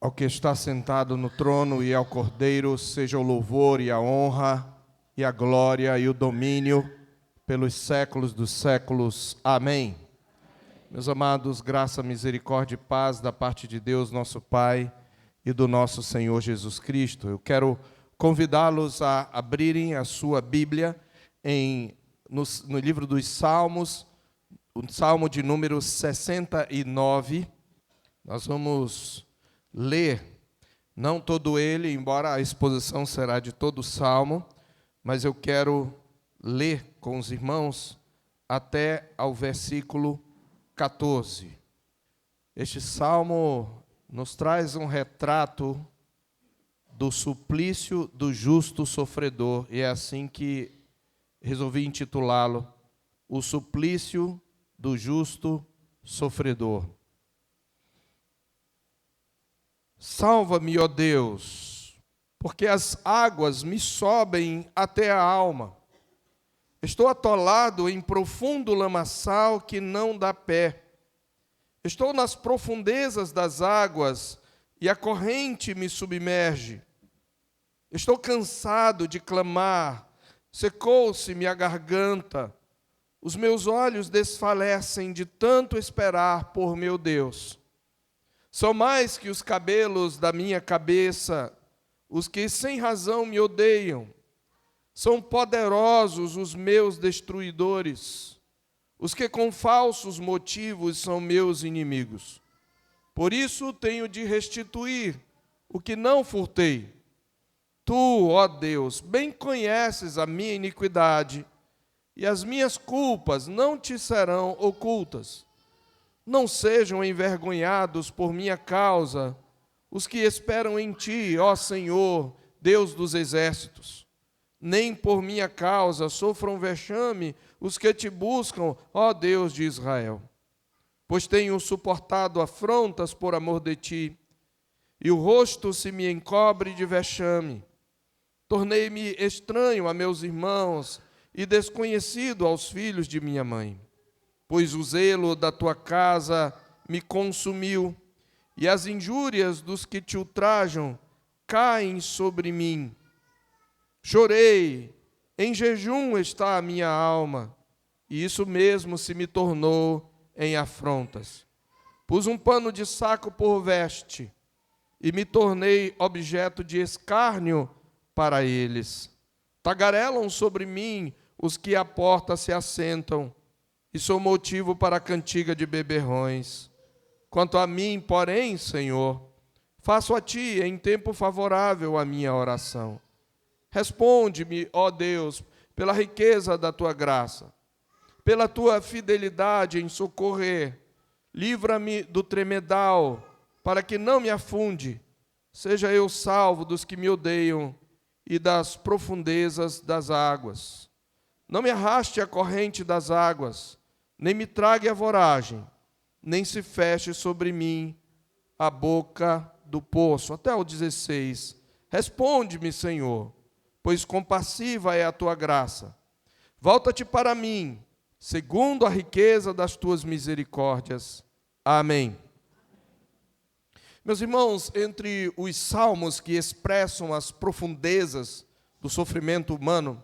Ao que está sentado no trono e ao Cordeiro seja o louvor e a honra e a glória e o domínio pelos séculos dos séculos. Amém. Meus amados, graça, misericórdia e paz da parte de Deus, nosso Pai, e do nosso Senhor Jesus Cristo. Eu quero convidá-los a abrirem a sua Bíblia no livro dos Salmos, o Salmo de número 69. Nós vamos ler, não todo ele, embora a exposição será de todo o Salmo, mas eu quero ler com os irmãos até ao versículo 14. Este Salmo nos traz um retrato do suplício do justo sofredor, e é assim que resolvi intitulá-lo, O Suplício do Justo Sofredor. Salva-me, ó Deus, porque as águas me sobem até a alma. Estou atolado em profundo lamaçal que não dá pé. Estou nas profundezas das águas e a corrente me submerge. Estou cansado de clamar, secou-se-me a garganta. Os meus olhos desfalecem de tanto esperar por meu Deus. São mais que os cabelos da minha cabeça, os que sem razão me odeiam. São poderosos os meus destruidores, os que com falsos motivos são meus inimigos. Por isso tenho de restituir o que não furtei. Tu, ó Deus, bem conheces a minha iniquidade, e as minhas culpas não te serão ocultas. Não sejam envergonhados por minha causa os que esperam em ti, ó Senhor, Deus dos exércitos. Nem por minha causa sofram vexame os que te buscam, ó Deus de Israel. Pois tenho suportado afrontas por amor de ti, e o rosto se me encobre de vexame. Tornei-me estranho a meus irmãos e desconhecido aos filhos de minha mãe. Pois o zelo da tua casa me consumiu, e as injúrias dos que te ultrajam caem sobre mim. Chorei, em jejum está a minha alma, e isso mesmo se me tornou em afrontas. Pus um pano de saco por veste, e me tornei objeto de escárnio para eles. Tagarelam sobre mim os que à porta se assentam, e sou motivo para a cantiga de beberrões. Quanto a mim, porém, Senhor, faço a ti em tempo favorável a minha oração. Responde-me, ó Deus, pela riqueza da tua graça, pela tua fidelidade em socorrer. Livra-me do tremedal, para que não me afunde. Seja eu salvo dos que me odeiam e das profundezas das águas. Não me arraste a corrente das águas, nem me trague a voragem, nem se feche sobre mim a boca do poço. Até o 16. Responde-me, Senhor, pois compassiva é a tua graça. Volta-te para mim, segundo a riqueza das tuas misericórdias. Amém. Meus irmãos, entre os salmos que expressam as profundezas do sofrimento humano,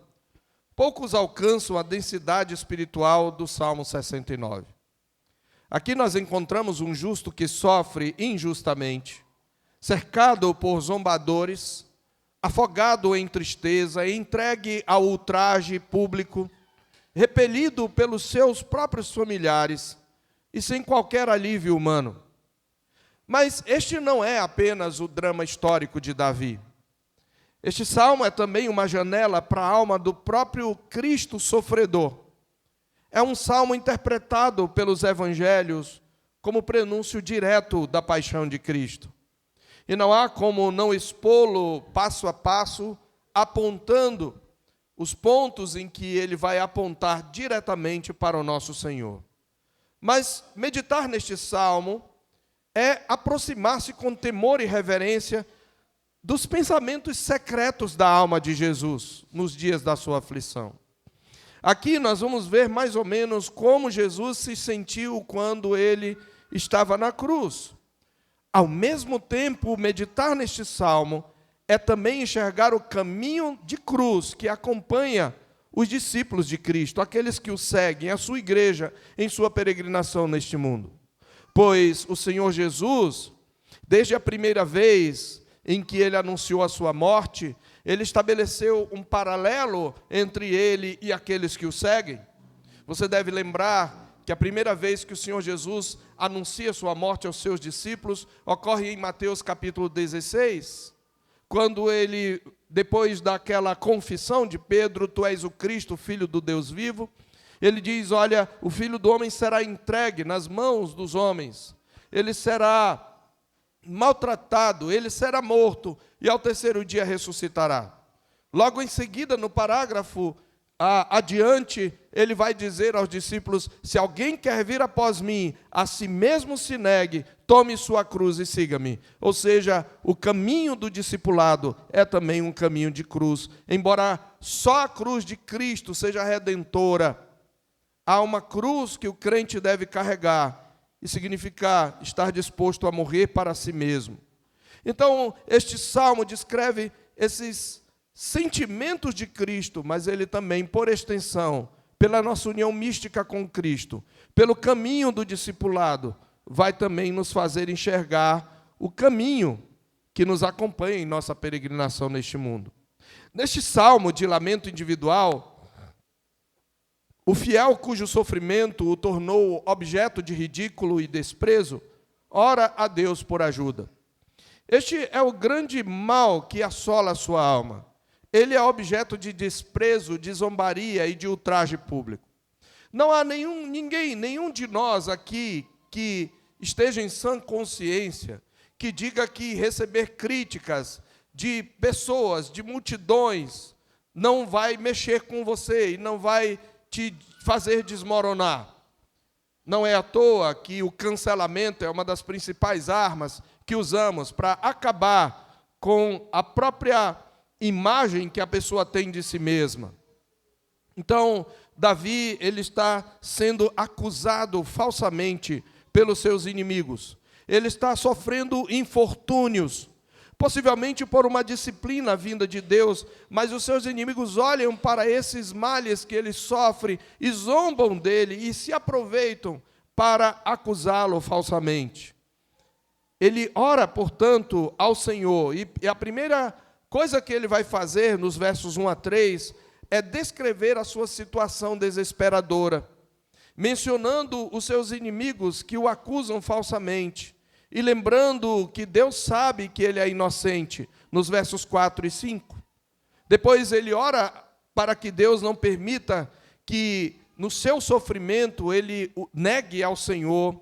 poucos alcançam a densidade espiritual do Salmo 69. Aqui nós encontramos um justo que sofre injustamente, cercado por zombadores, afogado em tristeza, entregue ao ultraje público, repelido pelos seus próprios familiares e sem qualquer alívio humano. Mas este não é apenas o drama histórico de Davi. Este salmo é também uma janela para a alma do próprio Cristo sofredor. É um salmo interpretado pelos evangelhos como prenúncio direto da paixão de Cristo. E não há como não expô-lo passo a passo, apontando os pontos em que ele vai apontar diretamente para o nosso Senhor. Mas meditar neste salmo é aproximar-se com temor e reverência dos pensamentos secretos da alma de Jesus nos dias da sua aflição. Aqui nós vamos ver mais ou menos como Jesus se sentiu quando ele estava na cruz. Ao mesmo tempo, meditar neste salmo é também enxergar o caminho de cruz que acompanha os discípulos de Cristo, aqueles que o seguem, a sua igreja, em sua peregrinação neste mundo. Pois o Senhor Jesus, desde a primeira vez em que ele anunciou a sua morte, ele estabeleceu um paralelo entre ele e aqueles que o seguem. Você deve lembrar que a primeira vez que o Senhor Jesus anuncia sua morte aos seus discípulos ocorre em Mateus capítulo 16, quando ele, depois daquela confissão de Pedro, tu és o Cristo, o Filho do Deus vivo, ele diz, olha, o Filho do Homem será entregue nas mãos dos homens, ele será maltratado, ele será morto, e ao terceiro dia ressuscitará. Logo em seguida, no parágrafo adiante, ele vai dizer aos discípulos, se alguém quer vir após mim, a si mesmo se negue, tome sua cruz e siga-me. Ou seja, o caminho do discipulado é também um caminho de cruz. Embora só a cruz de Cristo seja redentora, há uma cruz que o crente deve carregar, e significar estar disposto a morrer para si mesmo. Então, este salmo descreve esses sentimentos de Cristo, mas ele também, por extensão, pela nossa união mística com Cristo, pelo caminho do discipulado, vai também nos fazer enxergar o caminho que nos acompanha em nossa peregrinação neste mundo. Neste salmo de lamento individual, o fiel cujo sofrimento o tornou objeto de ridículo e desprezo, ora a Deus por ajuda. Este é o grande mal que assola a sua alma. Ele é objeto de desprezo, de zombaria e de ultraje público. Não há nenhum de nós aqui que esteja em sã consciência, que diga que receber críticas de pessoas, de multidões, não vai mexer com você e não vai te fazer desmoronar. Não é à toa que o cancelamento é uma das principais armas que usamos para acabar com a própria imagem que a pessoa tem de si mesma. Então, Davi, ele está sendo acusado falsamente pelos seus inimigos. Ele está sofrendo infortúnios, possivelmente por uma disciplina vinda de Deus, mas os seus inimigos olham para esses males que ele sofre e zombam dele e se aproveitam para acusá-lo falsamente. Ele ora, portanto, ao Senhor, e a primeira coisa que ele vai fazer nos versos 1 a 3 é descrever a sua situação desesperadora, mencionando os seus inimigos que o acusam falsamente, e lembrando que Deus sabe que ele é inocente, nos versos 4 e 5. Depois ele ora para que Deus não permita que no seu sofrimento ele negue ao Senhor,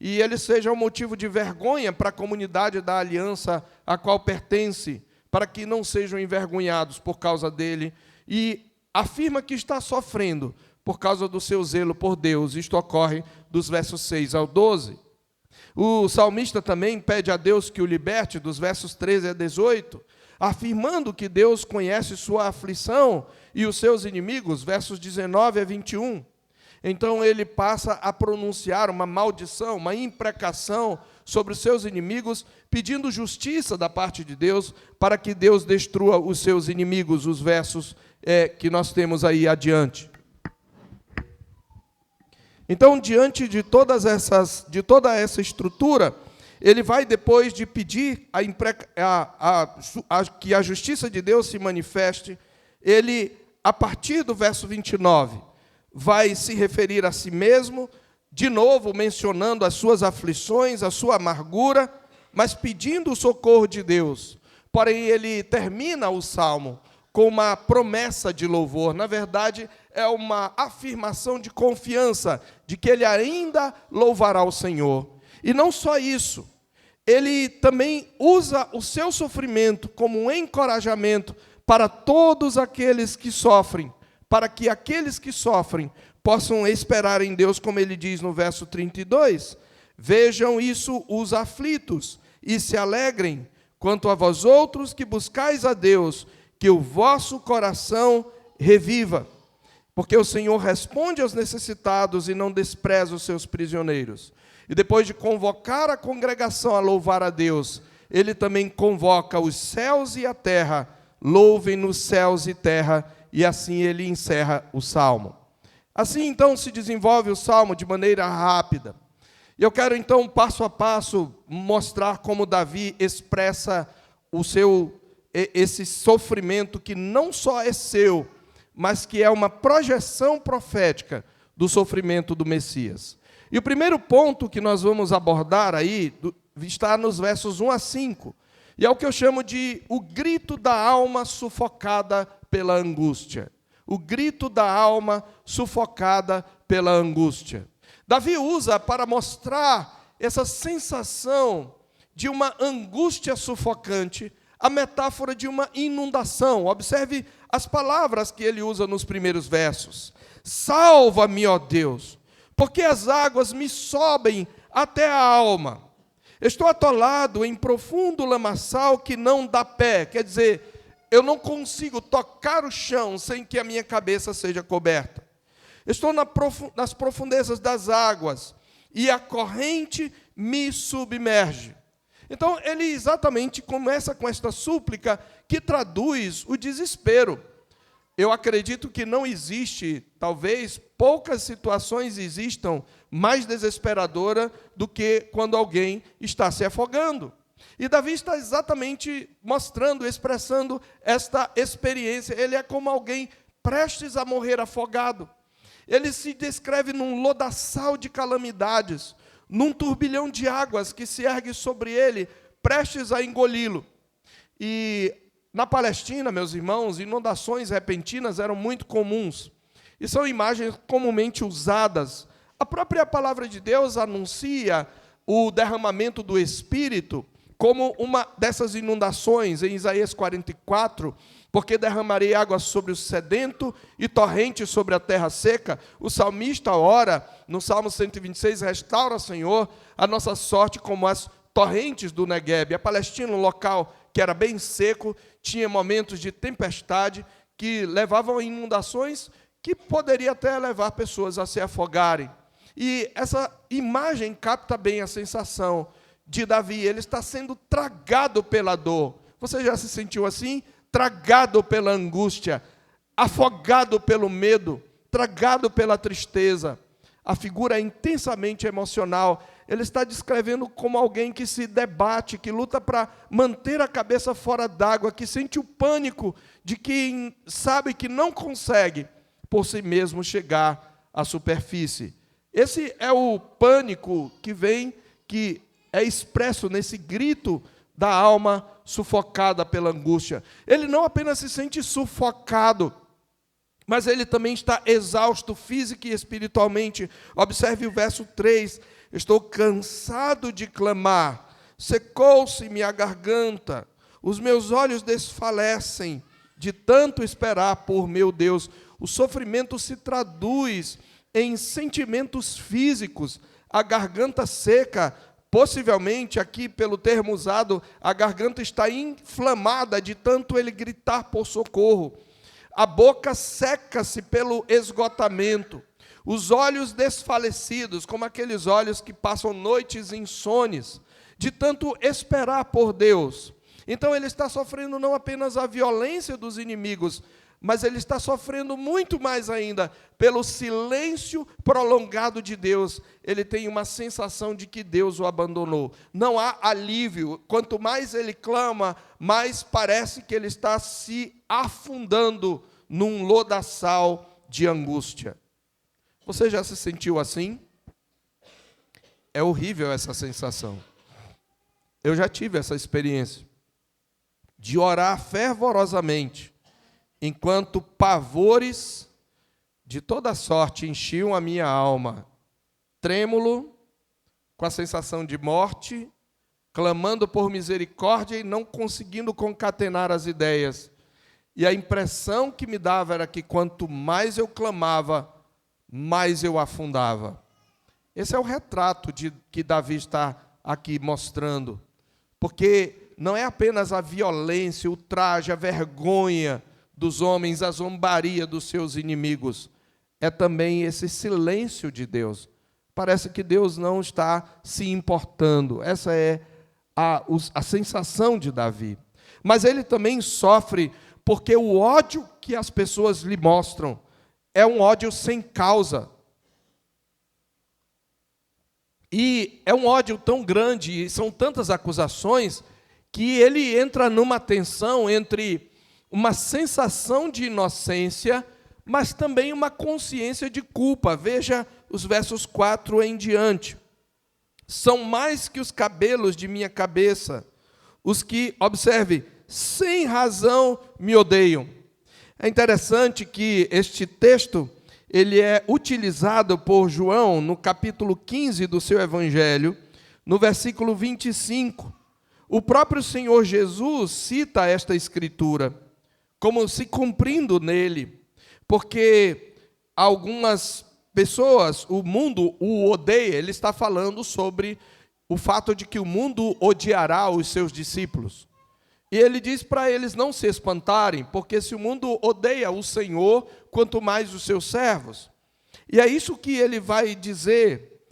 e ele seja um motivo de vergonha para a comunidade da aliança a qual pertence, para que não sejam envergonhados por causa dele, e afirma que está sofrendo por causa do seu zelo por Deus. Isto ocorre dos versos 6 ao 12. O salmista também pede a Deus que o liberte, dos versos 13 a 18, afirmando que Deus conhece sua aflição e os seus inimigos, versos 19 a 21. Então ele passa a pronunciar uma maldição, uma imprecação sobre os seus inimigos, pedindo justiça da parte de Deus, para que Deus destrua os seus inimigos, os versos que nós temos aí adiante. Então, diante de toda essa estrutura, ele vai, depois de pedir que a justiça de Deus se manifeste, ele, a partir do verso 29, vai se referir a si mesmo, de novo mencionando as suas aflições, a sua amargura, mas pedindo o socorro de Deus. Porém, ele termina o salmo com uma promessa de louvor. Na verdade, é uma afirmação de confiança, de que ele ainda louvará o Senhor. E não só isso, ele também usa o seu sofrimento como um encorajamento para todos aqueles que sofrem, para que aqueles que sofrem possam esperar em Deus, como ele diz no verso 32, vejam isso os aflitos e se alegrem, quanto a vós outros que buscais a Deus, que o vosso coração reviva, porque o Senhor responde aos necessitados e não despreza os seus prisioneiros. E depois de convocar a congregação a louvar a Deus, ele também convoca os céus e a terra, louvem nos céus e terra, e assim ele encerra o salmo. Assim então se desenvolve o salmo de maneira rápida. E eu quero então, passo a passo, mostrar como Davi expressa esse sofrimento que não só é seu, mas que é uma projeção profética do sofrimento do Messias. E o primeiro ponto que nós vamos abordar aí está nos versos 1 a 5, e é o que eu chamo de o grito da alma sufocada pela angústia. O grito da alma sufocada pela angústia. Davi usa para mostrar essa sensação de uma angústia sufocante, a metáfora de uma inundação. Observe as palavras que ele usa nos primeiros versos. Salva-me, ó Deus, porque as águas me sobem até a alma. Estou atolado em profundo lamaçal que não dá pé. Quer dizer, eu não consigo tocar o chão sem que a minha cabeça seja coberta. Estou nas profundezas das águas e a corrente me submerge. Então, ele exatamente começa com esta súplica que traduz o desespero. Eu acredito que não existe, talvez poucas situações existam mais desesperadora do que quando alguém está se afogando. E Davi está exatamente mostrando, expressando esta experiência. Ele é como alguém prestes a morrer afogado. Ele se descreve num lodaçal de calamidades, num turbilhão de águas que se ergue sobre ele, prestes a engoli-lo. E na Palestina, meus irmãos, inundações repentinas eram muito comuns. E são imagens comumente usadas. A própria palavra de Deus anuncia o derramamento do Espírito como uma dessas inundações, em Isaías 44, porque derramarei água sobre o sedento e torrente sobre a terra seca. O salmista ora, no Salmo 126, restaura, Senhor, a nossa sorte como as torrentes do Negueb. A Palestina, um local que era bem seco, tinha momentos de tempestade que levavam a inundações que poderia até levar pessoas a se afogarem. E essa imagem capta bem a sensação de Davi. Ele está sendo tragado pela dor. Você já se sentiu assim? Tragado pela angústia, afogado pelo medo, tragado pela tristeza. A figura é intensamente emocional. Ele está descrevendo como alguém que se debate, que luta para manter a cabeça fora d'água, que sente o pânico de quem sabe que não consegue por si mesmo chegar à superfície. Esse é o pânico que é expresso nesse grito da alma sufocada pela angústia. Ele não apenas se sente sufocado, mas ele também está exausto física e espiritualmente. Observe o verso 3. Estou cansado de clamar, secou-se-me a garganta, os meus olhos desfalecem de tanto esperar por meu Deus. O sofrimento se traduz em sentimentos físicos. A garganta seca, possivelmente, aqui pelo termo usado, a garganta está inflamada de tanto ele gritar por socorro. A boca seca-se pelo esgotamento. Os olhos desfalecidos, como aqueles olhos que passam noites insones, de tanto esperar por Deus. Então ele está sofrendo não apenas a violência dos inimigos, mas ele está sofrendo muito mais ainda pelo silêncio prolongado de Deus. Ele tem uma sensação de que Deus o abandonou. Não há alívio. Quanto mais ele clama, mais parece que ele está se afundando num lodaçal de angústia. Você já se sentiu assim? É horrível essa sensação. Eu já tive essa experiência de orar fervorosamente, enquanto pavores de toda sorte enchiam a minha alma, trêmulo, com a sensação de morte, clamando por misericórdia e não conseguindo concatenar as ideias. E a impressão que me dava era que quanto mais eu clamava, mais eu afundava. Esse é o retrato que Davi está aqui mostrando. Porque não é apenas a violência, o ultraje, a vergonha dos homens, a zombaria dos seus inimigos. É também esse silêncio de Deus. parece que Deus não está se importando. Essa é a sensação de Davi. Mas ele também sofre porque o ódio que as pessoas lhe mostram é um ódio sem causa. E é um ódio tão grande, e são tantas acusações, que ele entra numa tensão entre uma sensação de inocência, mas também uma consciência de culpa. Veja os versos 4 em diante. São mais que os cabelos de minha cabeça, os que, observe, sem razão me odeiam. É interessante que este texto ele é utilizado por João no capítulo 15 do seu Evangelho, no versículo 25. O próprio Senhor Jesus cita esta escritura como se cumprindo nele, porque algumas pessoas, o mundo o odeia. Ele está falando sobre o fato de que o mundo odiará os seus discípulos. E ele diz para eles não se espantarem, porque se o mundo odeia o Senhor, quanto mais os seus servos. E é isso que ele vai dizer.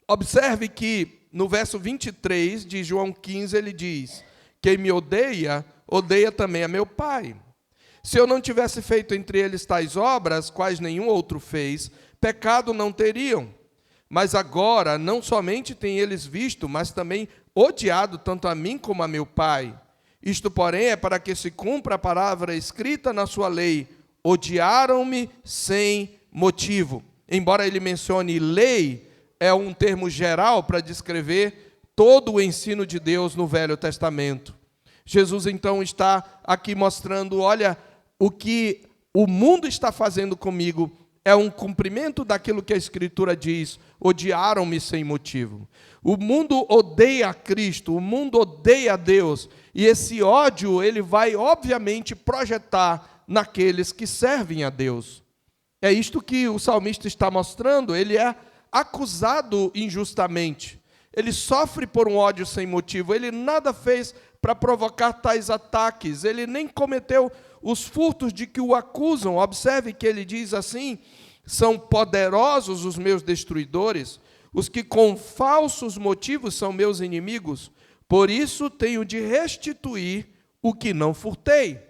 Observe que no verso 23 de João 15 ele diz: quem me odeia, odeia também a meu Pai. Se eu não tivesse feito entre eles tais obras, quais nenhum outro fez, pecado não teriam. Mas agora, não somente têm eles visto, mas também odiado tanto a mim como a meu Pai. Isto, porém, é para que se cumpra a palavra escrita na sua lei: odiaram-me sem motivo. Embora ele mencione lei, é um termo geral para descrever todo o ensino de Deus no Velho Testamento. Jesus, então, está aqui mostrando, olha, o que o mundo está fazendo comigo é um cumprimento daquilo que a Escritura diz: odiaram-me sem motivo. O mundo odeia a Cristo, o mundo odeia a Deus, e esse ódio ele vai, obviamente, projetar naqueles que servem a Deus. É isto que o salmista está mostrando. Ele é acusado injustamente, ele sofre por um ódio sem motivo, ele nada fez para provocar tais ataques, ele nem cometeu os furtos de que o acusam. Observe que ele diz assim: são poderosos os meus destruidores, os que com falsos motivos são meus inimigos, por isso tenho de restituir o que não furtei.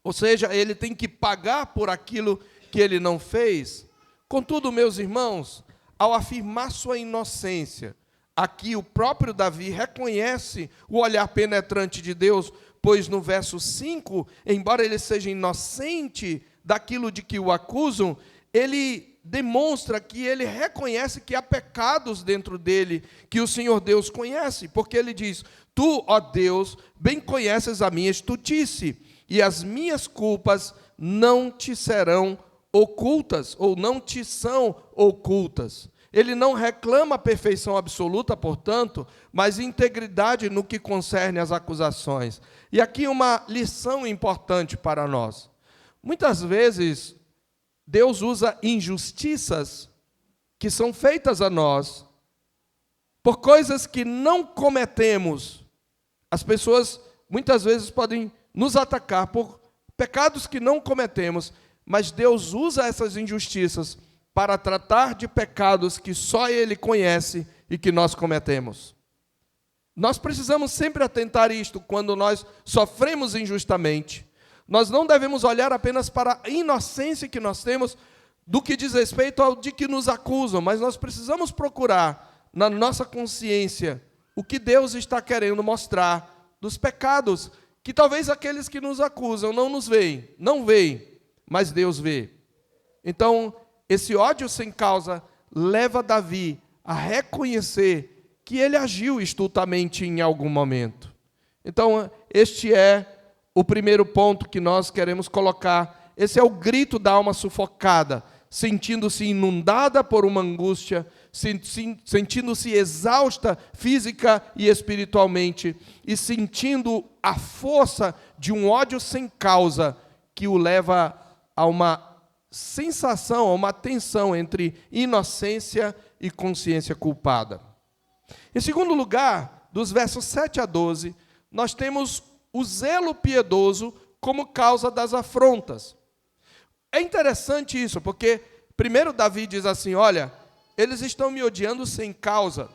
Ou seja, ele tem que pagar por aquilo que ele não fez. Contudo, meus irmãos, ao afirmar sua inocência, aqui o próprio Davi reconhece o olhar penetrante de Deus, pois no verso 5, embora ele seja inocente daquilo de que o acusam, ele demonstra que ele reconhece que há pecados dentro dele, que o Senhor Deus conhece, porque ele diz: tu, ó Deus, bem conheces a minha estultice, e as minhas culpas não te serão ocultas, ou não te são ocultas. Ele não reclama perfeição absoluta, portanto, mas integridade no que concerne às acusações. E aqui uma lição importante para nós. Muitas vezes, Deus usa injustiças que são feitas a nós por coisas que não cometemos. As pessoas muitas vezes podem nos atacar por pecados que não cometemos, mas Deus usa essas injustiças para tratar de pecados que só Ele conhece e que nós cometemos. Nós precisamos sempre atentar isto quando nós sofremos injustamente. Nós não devemos olhar apenas para a inocência que nós temos do que diz respeito ao de que nos acusam, mas nós precisamos procurar na nossa consciência o que Deus está querendo mostrar dos pecados, que talvez aqueles que nos acusam não veem, mas Deus vê. Então, esse ódio sem causa leva Davi a reconhecer que ele agiu estultamente em algum momento. Então, este é o primeiro ponto que nós queremos colocar. Esse é o grito da alma sufocada, sentindo-se inundada por uma angústia, sentindo-se exausta física e espiritualmente, e sentindo a força de um ódio sem causa que o leva a uma sensação, a uma tensão entre inocência e consciência culpada. Em segundo lugar, dos versos 7 a 12, nós temos o zelo piedoso como causa das afrontas. É interessante isso, porque primeiro Davi diz assim: olha, eles estão me odiando sem causa.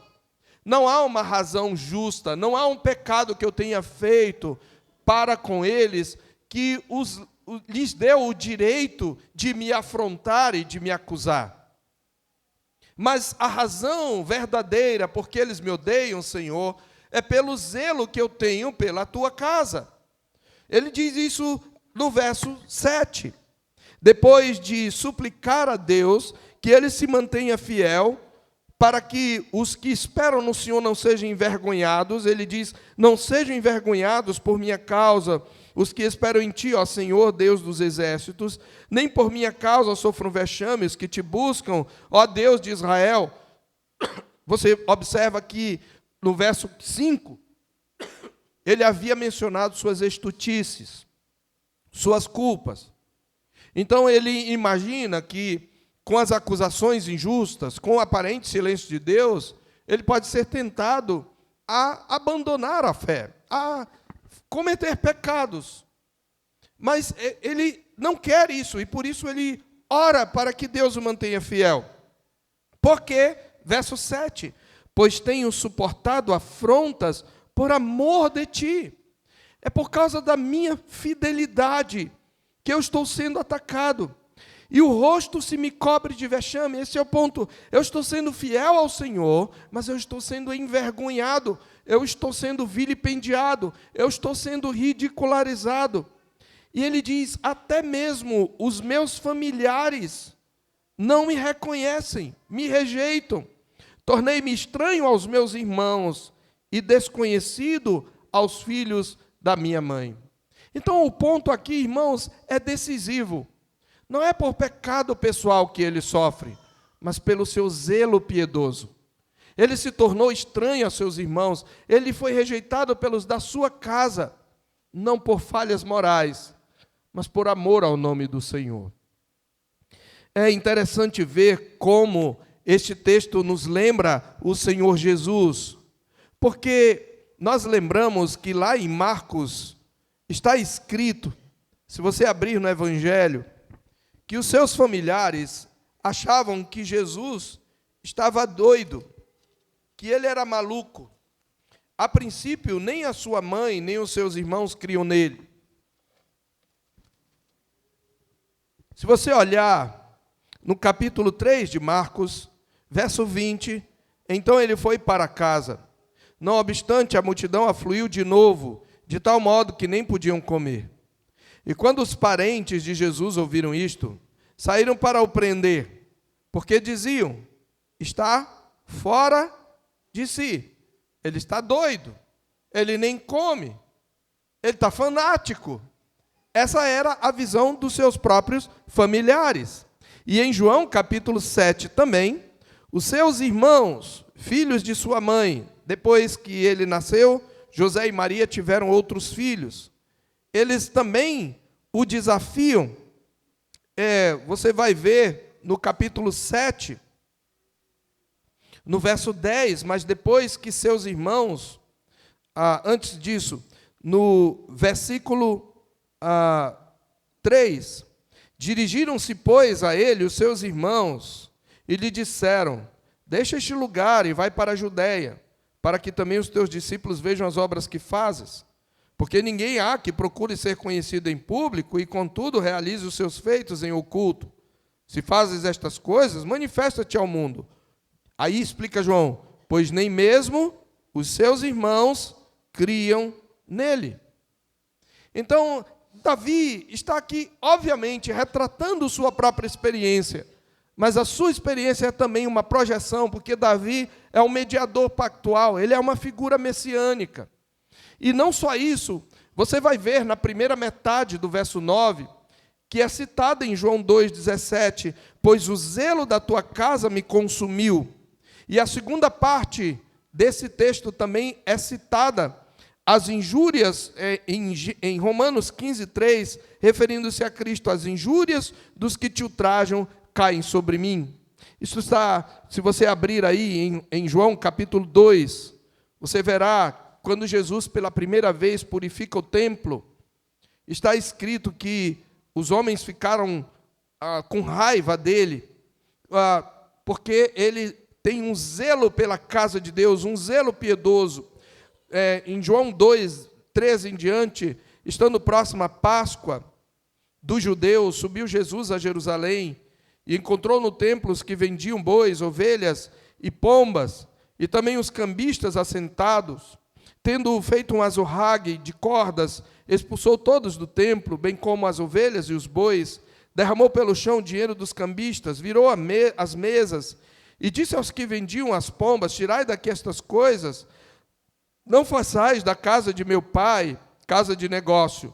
Não há uma razão justa, não há um pecado que eu tenha feito para com eles que lhes deu o direito de me afrontar e de me acusar. Mas a razão verdadeira porque eles me odeiam, Senhor, é pelo zelo que eu tenho pela tua casa. Ele diz isso no verso 7. Depois de suplicar a Deus que ele se mantenha fiel, para que os que esperam no Senhor não sejam envergonhados, ele diz: não sejam envergonhados por minha causa, os que esperam em ti, ó Senhor, Deus dos exércitos, nem por minha causa sofram vexames, que te buscam, ó Deus de Israel. Você observa que no verso 5, ele havia mencionado suas estultices, suas culpas. Então ele imagina que, com as acusações injustas, com o aparente silêncio de Deus, ele pode ser tentado a abandonar a fé, a cometer pecados. Mas ele não quer isso, e por isso ele ora para que Deus o mantenha fiel. Porque, verso 7, pois tenho suportado afrontas por amor de ti. É por causa da minha fidelidade que eu estou sendo atacado. E o rosto se me cobre de vexame. Esse é o ponto. Eu estou sendo fiel ao Senhor, mas eu estou sendo envergonhado, eu estou sendo vilipendiado, eu estou sendo ridicularizado. E ele diz: até mesmo os meus familiares não me reconhecem, me rejeitam. Tornei-me estranho aos meus irmãos e desconhecido aos filhos da minha mãe. Então o ponto aqui, irmãos, é decisivo. Não é por pecado pessoal que ele sofre, mas pelo seu zelo piedoso. Ele se tornou estranho aos seus irmãos, ele foi rejeitado pelos da sua casa, não por falhas morais, mas por amor ao nome do Senhor. É interessante ver como este texto nos lembra o Senhor Jesus, porque nós lembramos que lá em Marcos está escrito, se você abrir no Evangelho, que os seus familiares achavam que Jesus estava doido, que ele era maluco. A princípio, nem a sua mãe, nem os seus irmãos criam nele. Se você olhar no capítulo 3 de Marcos, verso 20, então ele foi para casa. Não obstante, a multidão afluiu de novo, de tal modo que nem podiam comer. E quando os parentes de Jesus ouviram isto, saíram para o prender, porque diziam: está fora de si, ele está doido, ele nem come, ele está fanático. Essa era a visão dos seus próprios familiares. E em João capítulo 7 também, os seus irmãos, filhos de sua mãe, depois que ele nasceu, José e Maria tiveram outros filhos. Eles também o desafiam. Você vai ver no capítulo 7, no verso 10, mas depois que seus irmãos, antes disso, no versículo 3, dirigiram-se, pois, a ele os seus irmãos e lhe disseram: deixa este lugar e vai para a Judéia, para que também os teus discípulos vejam as obras que fazes. Porque ninguém há que procure ser conhecido em público e, contudo, realize os seus feitos em oculto. Se fazes estas coisas, manifesta-te ao mundo. Aí explica João: pois nem mesmo os seus irmãos criam nele. Então, Davi está aqui, obviamente, retratando sua própria experiência, mas a sua experiência é também uma projeção, porque Davi é um mediador pactual, ele é uma figura messiânica. E não só isso, você vai ver na primeira metade do verso 9, que é citada em João 2,17, pois o zelo da tua casa me consumiu. E a segunda parte desse texto também é citada, as injúrias, em Romanos 15,3, referindo-se a Cristo, as injúrias dos que te ultrajam caem sobre mim. Isso está, se você abrir aí em João capítulo 2, você verá, quando Jesus pela primeira vez purifica o templo, está escrito que os homens ficaram com raiva dele, porque ele tem um zelo pela casa de Deus, um zelo piedoso. Em João 2, 13 em diante, estando próxima a Páscoa dos judeus, subiu Jesus a Jerusalém e encontrou no templo os que vendiam bois, ovelhas e pombas, e também os cambistas assentados. Tendo feito um azorrague de cordas, expulsou todos do templo, bem como as ovelhas e os bois, derramou pelo chão o dinheiro dos cambistas, virou as mesas, e disse aos que vendiam as pombas: tirai daqui estas coisas, não façais da casa de meu pai casa de negócio.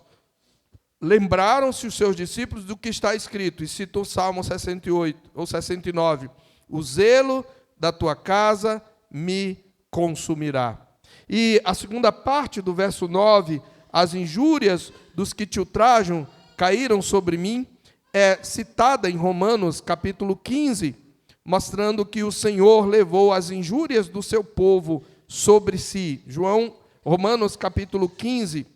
Lembraram-se os seus discípulos do que está escrito, e citou Salmo 68, ou 69, o zelo da tua casa me consumirá. E a segunda parte do verso 9, as injúrias dos que te ultrajam caíram sobre mim, é citada em Romanos capítulo 15, mostrando que o Senhor levou as injúrias do seu povo sobre si. Romanos capítulo 15,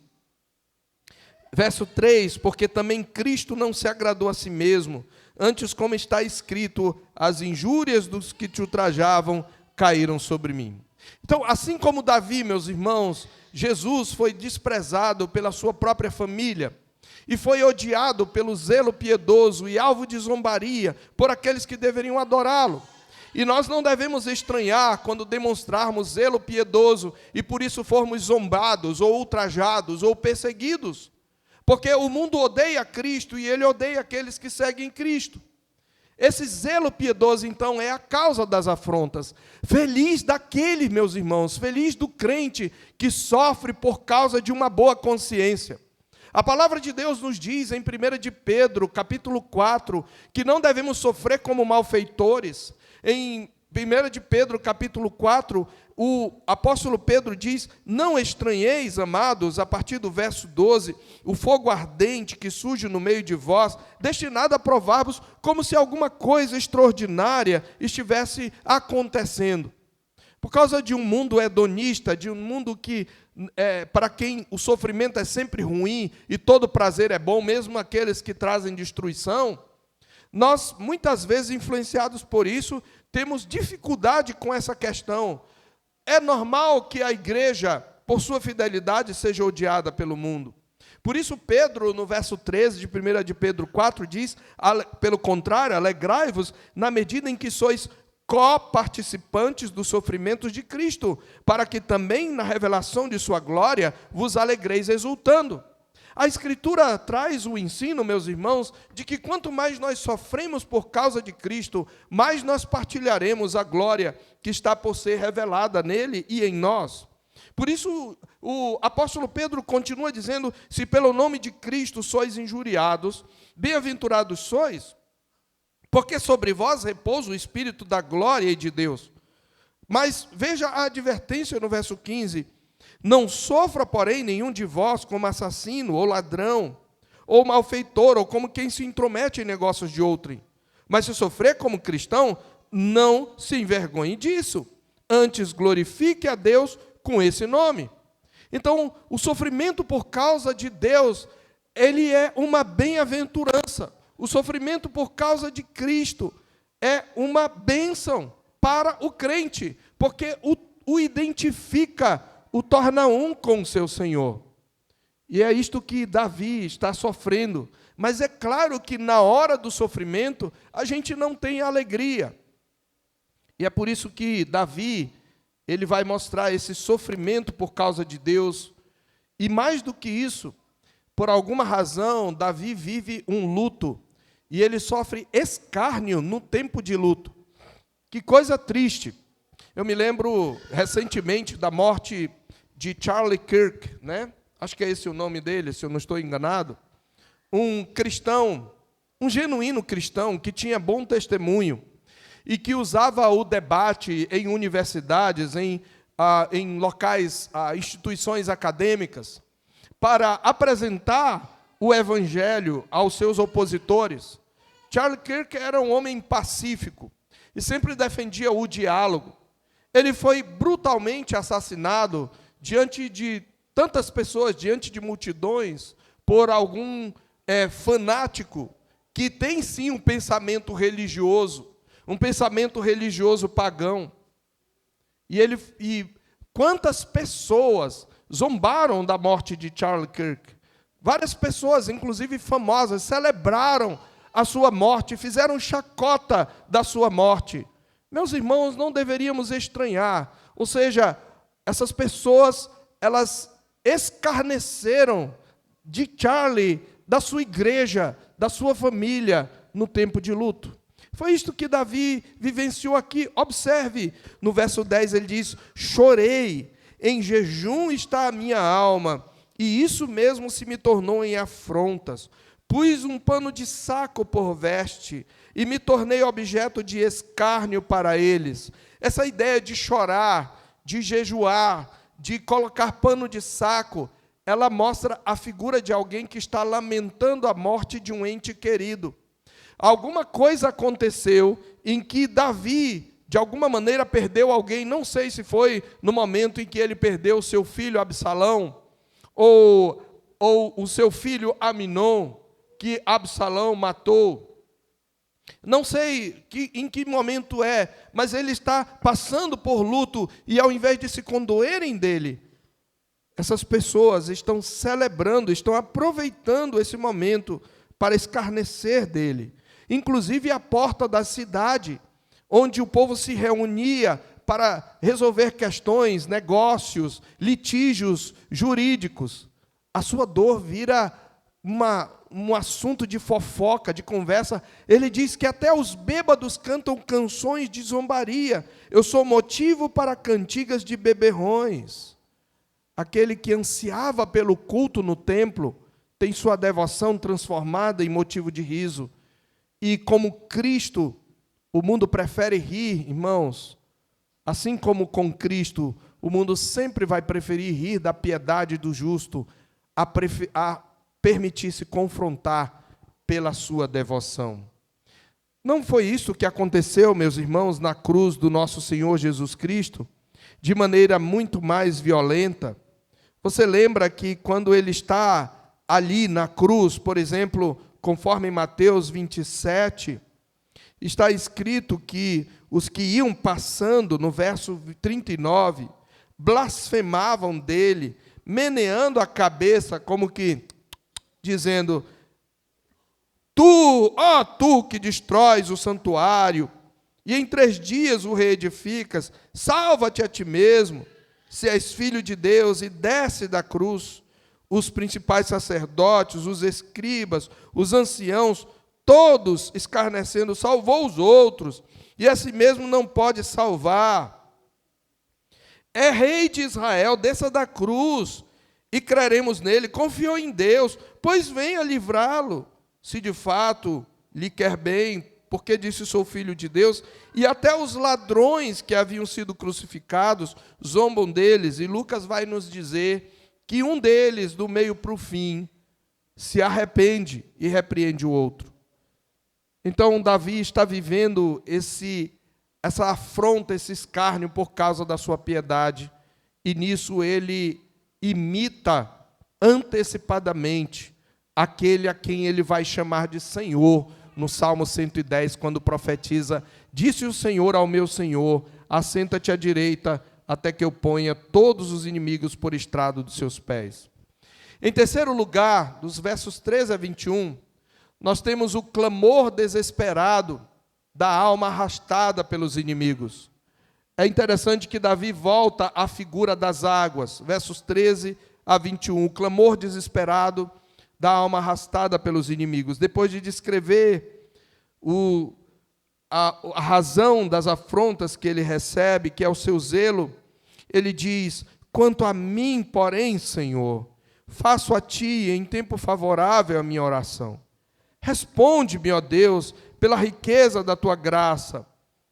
verso 3, porque também Cristo não se agradou a si mesmo, antes, como está escrito, as injúrias dos que te ultrajavam caíram sobre mim. Então, assim como Davi, meus irmãos, Jesus foi desprezado pela sua própria família e foi odiado pelo zelo piedoso e alvo de zombaria por aqueles que deveriam adorá-lo. E nós não devemos estranhar quando demonstrarmos zelo piedoso e por isso formos zombados, ou ultrajados, ou perseguidos. Porque o mundo odeia Cristo e ele odeia aqueles que seguem Cristo. Esse zelo piedoso, então, é a causa das afrontas. Feliz daquele, meus irmãos, feliz do crente que sofre por causa de uma boa consciência. A palavra de Deus nos diz em 1 de Pedro, capítulo 4, que não devemos sofrer como malfeitores. Em 1 de Pedro, capítulo 4, o apóstolo Pedro diz: não estranheis, amados, a partir do verso 12, o fogo ardente que surge no meio de vós, destinado a provar-vos como se alguma coisa extraordinária estivesse acontecendo. Por causa de um mundo hedonista, de um mundo que, para quem o sofrimento é sempre ruim e todo prazer é bom, mesmo aqueles que trazem destruição, nós, muitas vezes, influenciados por isso, temos dificuldade com essa questão. É normal que a igreja, por sua fidelidade, seja odiada pelo mundo. Por isso, Pedro, no verso 13 de 1 de Pedro 4, diz: pelo contrário, alegrai-vos na medida em que sois coparticipantes dos sofrimentos de Cristo, para que também na revelação de sua glória vos alegreis exultando. A Escritura traz o ensino, meus irmãos, de que quanto mais nós sofremos por causa de Cristo, mais nós partilharemos a glória que está por ser revelada nele e em nós. Por isso, o apóstolo Pedro continua dizendo: se pelo nome de Cristo sois injuriados, bem-aventurados sois, porque sobre vós repousa o Espírito da glória e de Deus. Mas veja a advertência no verso 15: não sofra, porém, nenhum de vós como assassino, ou ladrão, ou malfeitor, ou como quem se intromete em negócios de outrem. Mas se sofrer como cristão, não se envergonhe disso. Antes, glorifique a Deus com esse nome. Então, o sofrimento por causa de Deus, ele é uma bem-aventurança. O sofrimento por causa de Cristo é uma bênção para o crente, porque o identifica, o torna um com o seu Senhor. E é isto que Davi está sofrendo. Mas é claro que na hora do sofrimento, a gente não tem alegria. E é por isso que Davi, ele vai mostrar esse sofrimento por causa de Deus. E mais do que isso, por alguma razão, Davi vive um luto. E ele sofre escárnio no tempo de luto. Que coisa triste. Eu me lembro recentemente da morte de Charlie Kirk, né? Acho que é esse o nome dele, se eu não estou enganado. Um cristão, um genuíno cristão, que tinha bom testemunho e que usava o debate em universidades, em locais, instituições acadêmicas, para apresentar o evangelho aos seus opositores. Charlie Kirk era um homem pacífico e sempre defendia o diálogo. Ele foi brutalmente assassinado diante de tantas pessoas, diante de multidões, por algum fanático que tem sim um pensamento religioso, um pensamento religioso pagão. E quantas pessoas zombaram da morte de Charles Kirk? Várias pessoas, inclusive famosas, celebraram a sua morte, fizeram chacota da sua morte. Meus irmãos, não deveríamos estranhar. Ou seja, essas pessoas, elas escarneceram de Charlie, da sua igreja, da sua família, no tempo de luto. Foi isto que Davi vivenciou aqui. Observe, no verso 10 ele diz: chorei, em jejum está a minha alma, e isso mesmo se me tornou em afrontas. Pus um pano de saco por veste, e me tornei objeto de escárnio para eles. Essa ideia de chorar, de jejuar, de colocar pano de saco, ela mostra a figura de alguém que está lamentando a morte de um ente querido. Alguma coisa aconteceu em que Davi, de alguma maneira, perdeu alguém. Não sei se foi no momento em que ele perdeu o seu filho Absalão, ou o seu filho Aminon, que Absalão matou. Não sei em que momento é, mas ele está passando por luto, e ao invés de se condoerem dele, essas pessoas estão celebrando, estão aproveitando esse momento para escarnecer dele. Inclusive à porta da cidade, onde o povo se reunia para resolver questões, negócios, litígios jurídicos. A sua dor vira um assunto de fofoca, de conversa. Ele diz que até os bêbados cantam canções de zombaria. Eu sou motivo para cantigas de beberrões. Aquele que ansiava pelo culto no templo tem sua devoção transformada em motivo de riso. E como Cristo, o mundo prefere rir, irmãos. Assim como com Cristo, o mundo sempre vai preferir rir da piedade do justo, a permitir-se confrontar pela sua devoção. Não foi isso que aconteceu, meus irmãos, na cruz do nosso Senhor Jesus Cristo, de maneira muito mais violenta. Você lembra que quando ele está ali na cruz, por exemplo, conforme Mateus 27, está escrito que os que iam passando, no verso 39, blasfemavam dele, meneando a cabeça, como que dizendo: tu que destróis o santuário, e em 3 dias o reedificas, salva-te a ti mesmo, se és filho de Deus, e desce da cruz. Os principais sacerdotes, os escribas, os anciãos, todos escarnecendo, salvou os outros, e a si mesmo não pode salvar. É rei de Israel, desça da cruz, e creremos nele. Confiou em Deus, pois venha livrá-lo, se de fato lhe quer bem, porque disse: sou filho de Deus. E até os ladrões que haviam sido crucificados zombam deles, e Lucas vai nos dizer que um deles, do meio para o fim, se arrepende e repreende o outro. Então, Davi está vivendo essa afronta, esse escárnio por causa da sua piedade, e nisso ele imita antecipadamente aquele a quem ele vai chamar de Senhor, no Salmo 110, quando profetiza: disse o Senhor ao meu Senhor, assenta-te à direita, até que eu ponha todos os inimigos por estrado dos seus pés. Em terceiro lugar, dos versos 13 a 21, nós temos o clamor desesperado da alma arrastada pelos inimigos. É interessante que Davi volta à figura das águas, versos 13 a 21, o clamor desesperado da alma arrastada pelos inimigos. Depois de descrever a razão das afrontas que ele recebe, que é o seu zelo, ele diz: quanto a mim, porém, Senhor, faço a ti em tempo favorável a minha oração. Responde-me, ó Deus, pela riqueza da tua graça,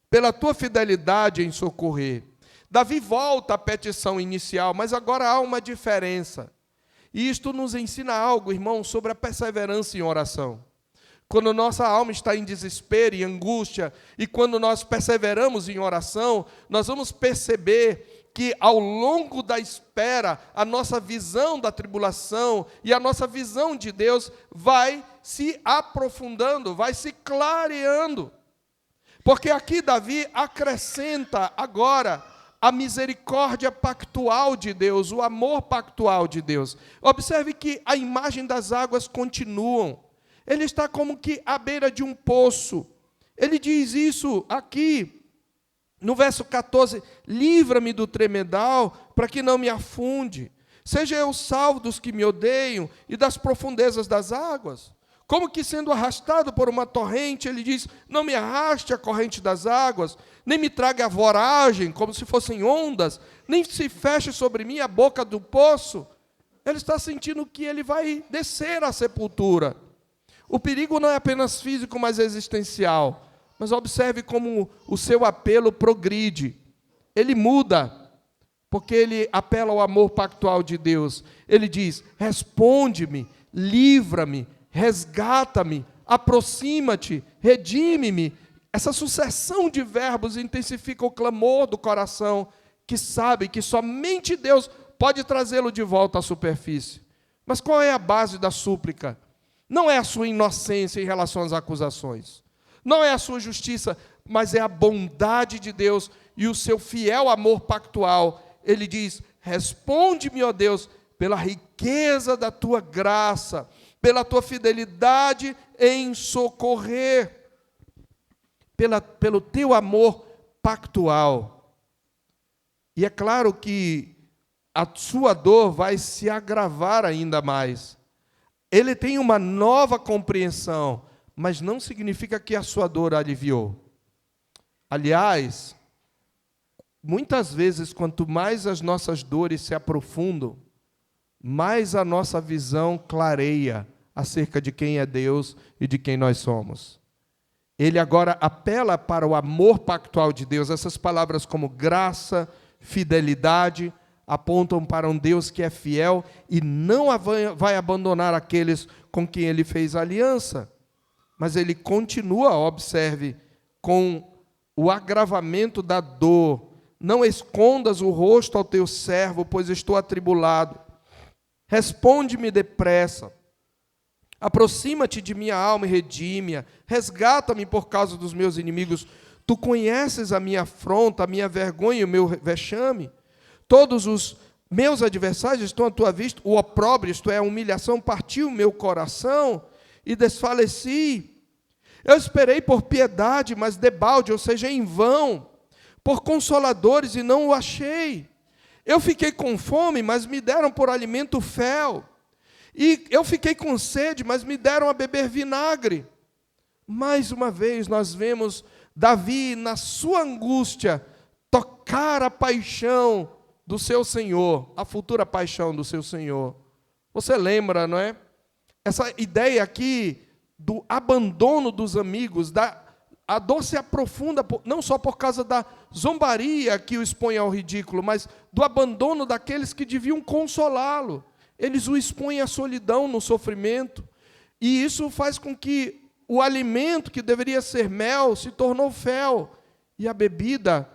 pela tua fidelidade em socorrer. Davi volta à petição inicial, mas agora há uma diferença. E isto nos ensina algo, irmão, sobre a perseverança em oração. Quando nossa alma está em desespero e angústia, e quando nós perseveramos em oração, nós vamos perceber que ao longo da espera, a nossa visão da tribulação e a nossa visão de Deus vai se aprofundando, vai se clareando. Porque aqui Davi acrescenta agora a misericórdia pactual de Deus, o amor pactual de Deus. Observe que a imagem das águas continuam. Ele está como que à beira de um poço. Ele diz isso aqui, no verso 14: livra-me do tremedal, para que não me afunde. Seja eu salvo dos que me odeiam e das profundezas das águas. Como que sendo arrastado por uma torrente, ele diz: não me arraste a corrente das águas, nem me traga a voragem, como se fossem ondas, nem se feche sobre mim a boca do poço. Ele está sentindo que ele vai descer à sepultura. O perigo não é apenas físico, mas existencial. Mas observe como o seu apelo progride. Ele muda, porque ele apela ao amor pactual de Deus. Ele diz: responde-me, livra-me, resgata-me, aproxima-te, redime-me. Essa sucessão de verbos intensifica o clamor do coração, que sabe que somente Deus pode trazê-lo de volta à superfície. Mas qual é a base da súplica? Não é a sua inocência em relação às acusações. Não é a sua justiça, mas é a bondade de Deus e o seu fiel amor pactual. Ele diz: responde-me, ó Deus, pela riqueza da tua graça, pela tua fidelidade em socorrer, pelo teu amor pactual. E é claro que a sua dor vai se agravar ainda mais. Ele tem uma nova compreensão, mas não significa que a sua dor aliviou. Aliás, muitas vezes, quanto mais as nossas dores se aprofundam, mais a nossa visão clareia acerca de quem é Deus e de quem nós somos. Ele agora apela para o amor pactual de Deus. Essas palavras como graça, fidelidade, apontam para um Deus que é fiel e não vai abandonar aqueles com quem ele fez aliança. Mas ele continua, observe, com o agravamento da dor. Não escondas o rosto ao teu servo, pois estou atribulado. Responde-me depressa. Aproxima-te de minha alma e redime-a. Resgata-me por causa dos meus inimigos. Tu conheces a minha afronta, a minha vergonha e o meu vexame. Todos os meus adversários estão à tua vista. O opróbrio, isto é, a humilhação, partiu o meu coração e desfaleci. Eu esperei por piedade, mas debalde, ou seja, em vão, por consoladores, e não o achei. Eu fiquei com fome, mas me deram por alimento fel. E eu fiquei com sede, mas me deram a beber vinagre. Mais uma vez nós vemos Davi, na sua angústia, tocar a paixão do seu Senhor, a futura paixão do seu Senhor. Você lembra, não é? Essa ideia aqui do abandono dos amigos, a dor se aprofunda, não só por causa da zombaria que o expõe ao ridículo, mas do abandono daqueles que deviam consolá-lo. Eles o expõem à solidão, no sofrimento, e isso faz com que o alimento que deveria ser mel se tornou fel, e a bebida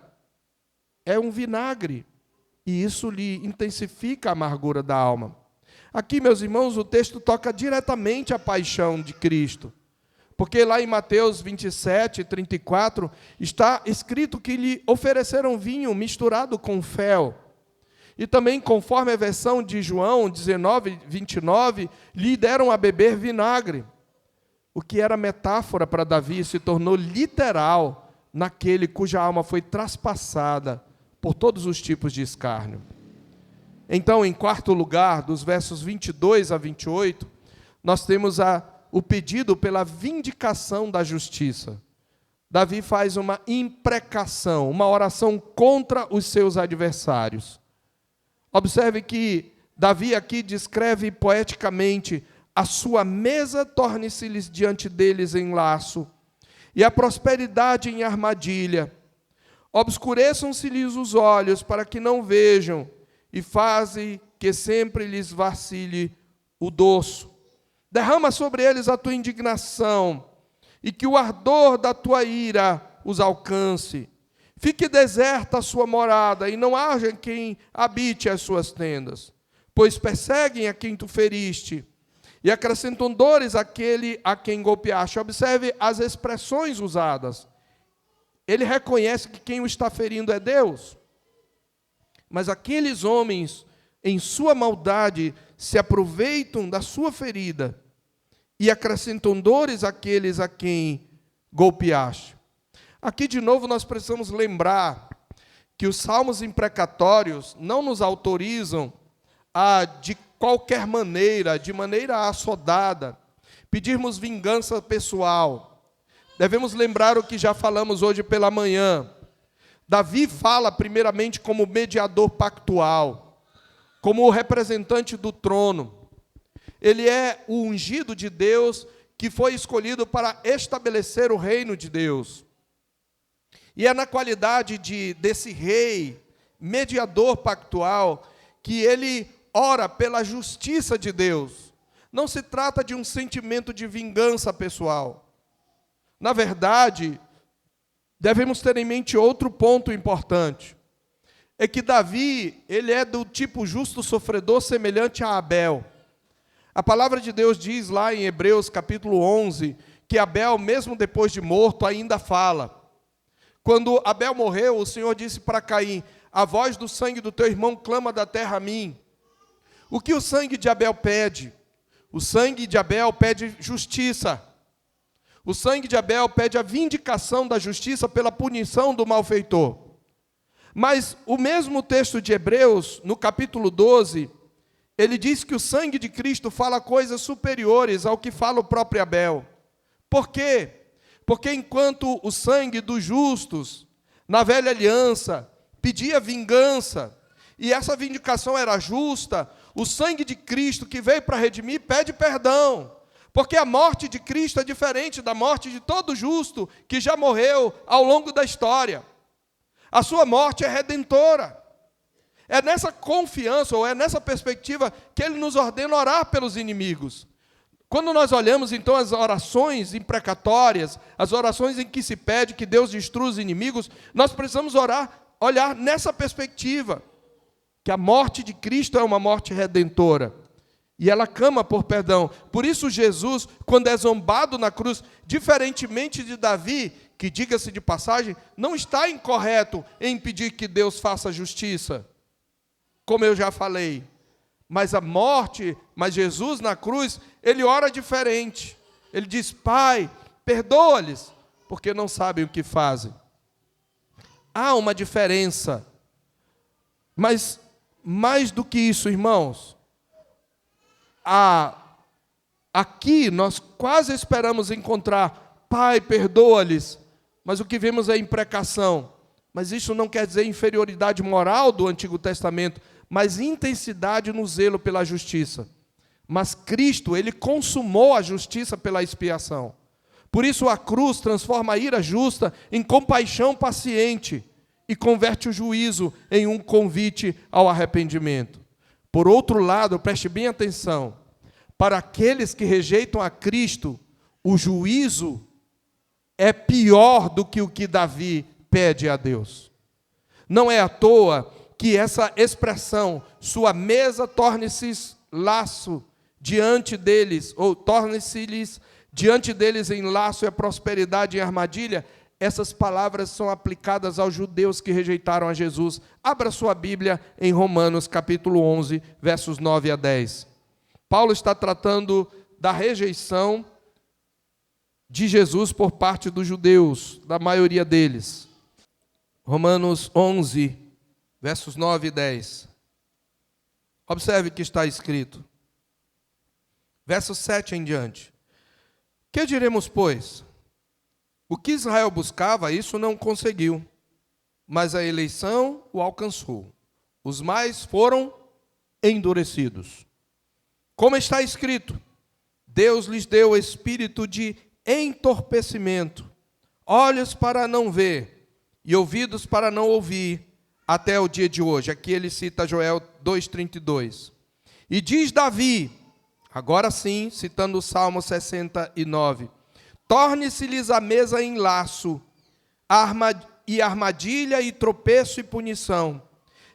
é um vinagre, e isso lhe intensifica a amargura da alma. Aqui, meus irmãos, o texto toca diretamente a paixão de Cristo, porque lá em Mateus 27, 34, está escrito que lhe ofereceram vinho misturado com fel. E também, conforme a versão de João 19, 29, lhe deram a beber vinagre. O que era metáfora para Davi se tornou literal naquele cuja alma foi traspassada por todos os tipos de escárnio. Então, em quarto lugar, dos versos 22 a 28, nós temos o pedido pela vindicação da justiça. Davi faz uma imprecação, uma oração contra os seus adversários. Observe que Davi aqui descreve poeticamente: a sua mesa torne-se-lhes diante deles em laço, e a prosperidade em armadilha. Obscureçam-se-lhes os olhos, para que não vejam, e faze que sempre lhes vacile o dorso. Derrama sobre eles a tua indignação, e que o ardor da tua ira os alcance. Fique deserta a sua morada, e não haja quem habite as suas tendas, pois perseguem a quem tu feriste, e acrescentam dores àquele a quem golpeaste. Observe as expressões usadas. ele reconhece que quem o está ferindo é Deus. Mas aqueles homens, em sua maldade, se aproveitam da sua ferida e acrescentam dores àqueles a quem golpeaste. Aqui, de novo, nós precisamos lembrar que os salmos imprecatórios não nos autorizam a, de qualquer maneira, de maneira assodada, pedirmos vingança pessoal. Devemos lembrar o que já falamos hoje pela manhã. Davi fala primeiramente como mediador pactual, como o representante do trono. Ele é o ungido de Deus que foi escolhido para estabelecer o reino de Deus. E é na qualidade desse rei, mediador pactual, que ele ora pela justiça de Deus. Não se trata de um sentimento de vingança pessoal. Na verdade, devemos ter em mente outro ponto importante. É que Davi, ele é do tipo justo sofredor semelhante a Abel. A palavra de Deus diz lá em Hebreus capítulo 11, que Abel, mesmo depois de morto, ainda fala. Quando Abel morreu, o Senhor disse para Caim: a voz do sangue do teu irmão clama da terra a mim. O que o sangue de Abel pede? O sangue de Abel pede justiça. O sangue de Abel pede a vindicação da justiça pela punição do malfeitor. Mas o mesmo texto de Hebreus, no capítulo 12, ele diz que o sangue de Cristo fala coisas superiores ao que fala o próprio Abel. Por quê? Porque enquanto o sangue dos justos, na velha aliança, pedia vingança, e essa vindicação era justa, o sangue de Cristo que veio para redimir pede perdão. Porque a morte de Cristo é diferente da morte de todo justo que já morreu ao longo da história. A sua morte é redentora. É nessa confiança, ou é nessa perspectiva, que ele nos ordena orar pelos inimigos. Quando nós olhamos, então, as orações imprecatórias, as orações em que se pede que Deus destrua os inimigos, nós precisamos olhar nessa perspectiva, que a morte de Cristo é uma morte redentora. E ela clama por perdão. Por isso Jesus, quando é zombado na cruz, diferentemente de Davi, que, diga-se de passagem, não está incorreto em pedir que Deus faça justiça, como eu já falei. Mas Jesus na cruz, ele ora diferente. Ele diz: Pai, perdoa-lhes, porque não sabem o que fazem. Há uma diferença. Mas, mais do que isso, irmãos, aqui nós quase esperamos encontrar: Pai, perdoa-lhes, mas o que vemos é imprecação. Mas isso não quer dizer inferioridade moral do Antigo Testamento, mas intensidade no zelo pela justiça. Mas Cristo, ele consumou a justiça pela expiação. Por isso a cruz transforma a ira justa em compaixão paciente e converte o juízo em um convite ao arrependimento. Por outro lado, preste bem atenção, para aqueles que rejeitam a Cristo, o juízo é pior do que o que Davi pede a Deus. Não é à toa que essa expressão, sua mesa torne-se laço diante deles, ou torne-se-lhes diante deles em laço e prosperidade em armadilha, essas palavras são aplicadas aos judeus que rejeitaram a Jesus. Abra sua Bíblia em Romanos capítulo 11, versos 9 a 10. Paulo está tratando da rejeição de Jesus por parte dos judeus, da maioria deles. Romanos 11, versos 9 e 10. Observe o que está escrito. Verso 7 em diante. Que diremos, pois? O que Israel buscava, isso não conseguiu, mas a eleição o alcançou. Os mais foram endurecidos. Como está escrito, Deus lhes deu espírito de entorpecimento, olhos para não ver e ouvidos para não ouvir, até o dia de hoje. Aqui ele cita Joel 2,32. E diz Davi, agora sim, citando o Salmo 69, torne-se-lhes a mesa em laço, e armadilha e tropeço e punição.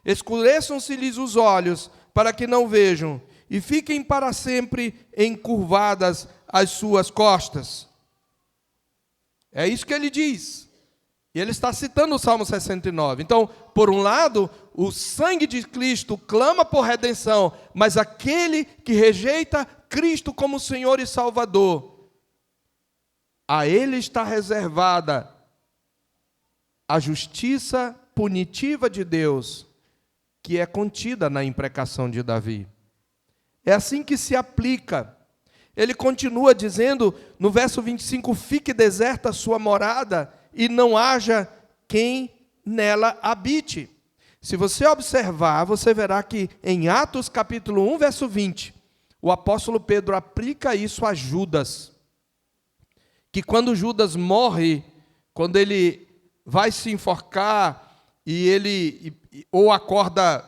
Escureçam-se-lhes os olhos, para que não vejam, e fiquem para sempre encurvadas as suas costas. É isso que ele diz. E ele está citando o Salmo 69. Então, por um lado, o sangue de Cristo clama por redenção, mas aquele que rejeita Cristo como Senhor e Salvador, a ele está reservada a justiça punitiva de Deus, que é contida na imprecação de Davi. É assim que se aplica. Ele continua dizendo, no verso 25, fique deserta a sua morada, e não haja quem nela habite. Se você observar, você verá que em Atos capítulo 1, verso 20, o apóstolo Pedro aplica isso a Judas. Que quando Judas morre, quando ele vai se enforcar, e ele ou a corda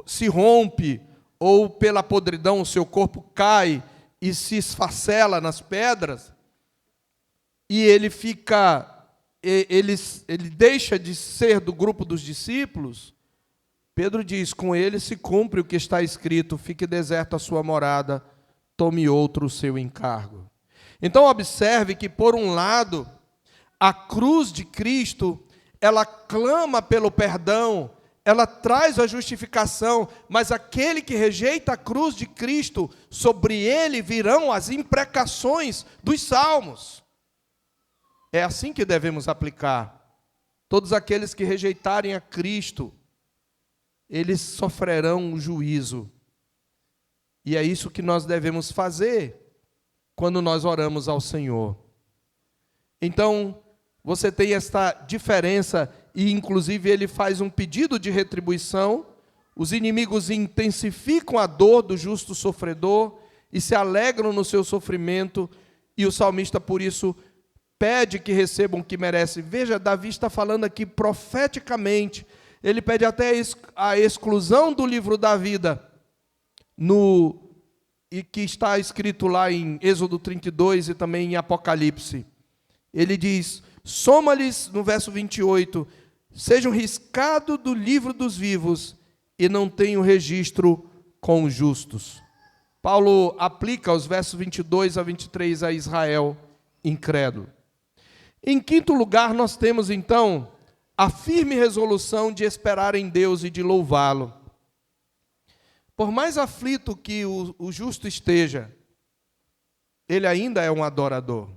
se rompe, ou pela podridão o seu corpo cai e se esfacela nas pedras, e ele fica... Ele deixa de ser do grupo dos discípulos. Pedro diz, com ele se cumpre o que está escrito, fique deserta a sua morada, tome outro o seu encargo. Então observe que, por um lado, a cruz de Cristo, ela clama pelo perdão, ela traz a justificação, mas aquele que rejeita a cruz de Cristo, sobre ele virão as imprecações dos salmos. É assim que devemos aplicar. Todos aqueles que rejeitarem a Cristo, eles sofrerão o juízo. E é isso que nós devemos fazer quando nós oramos ao Senhor. Então, você tem esta diferença, e inclusive ele faz um pedido de retribuição. Os inimigos intensificam a dor do justo sofredor e se alegram no seu sofrimento, e o salmista, por isso, pede que recebam o que merecem. Veja, Davi está falando aqui profeticamente. Ele pede até a exclusão do livro da vida, e que está escrito lá em Êxodo 32 e também em Apocalipse. Ele diz, soma-lhes, no verso 28, sejam riscados do livro dos vivos e não tenham registro com os justos. Paulo aplica os versos 22 a 23 a Israel incrédulo. Em quinto lugar, nós temos, então, a firme resolução de esperar em Deus e de louvá-lo. Por mais aflito que o justo esteja, ele ainda é um adorador.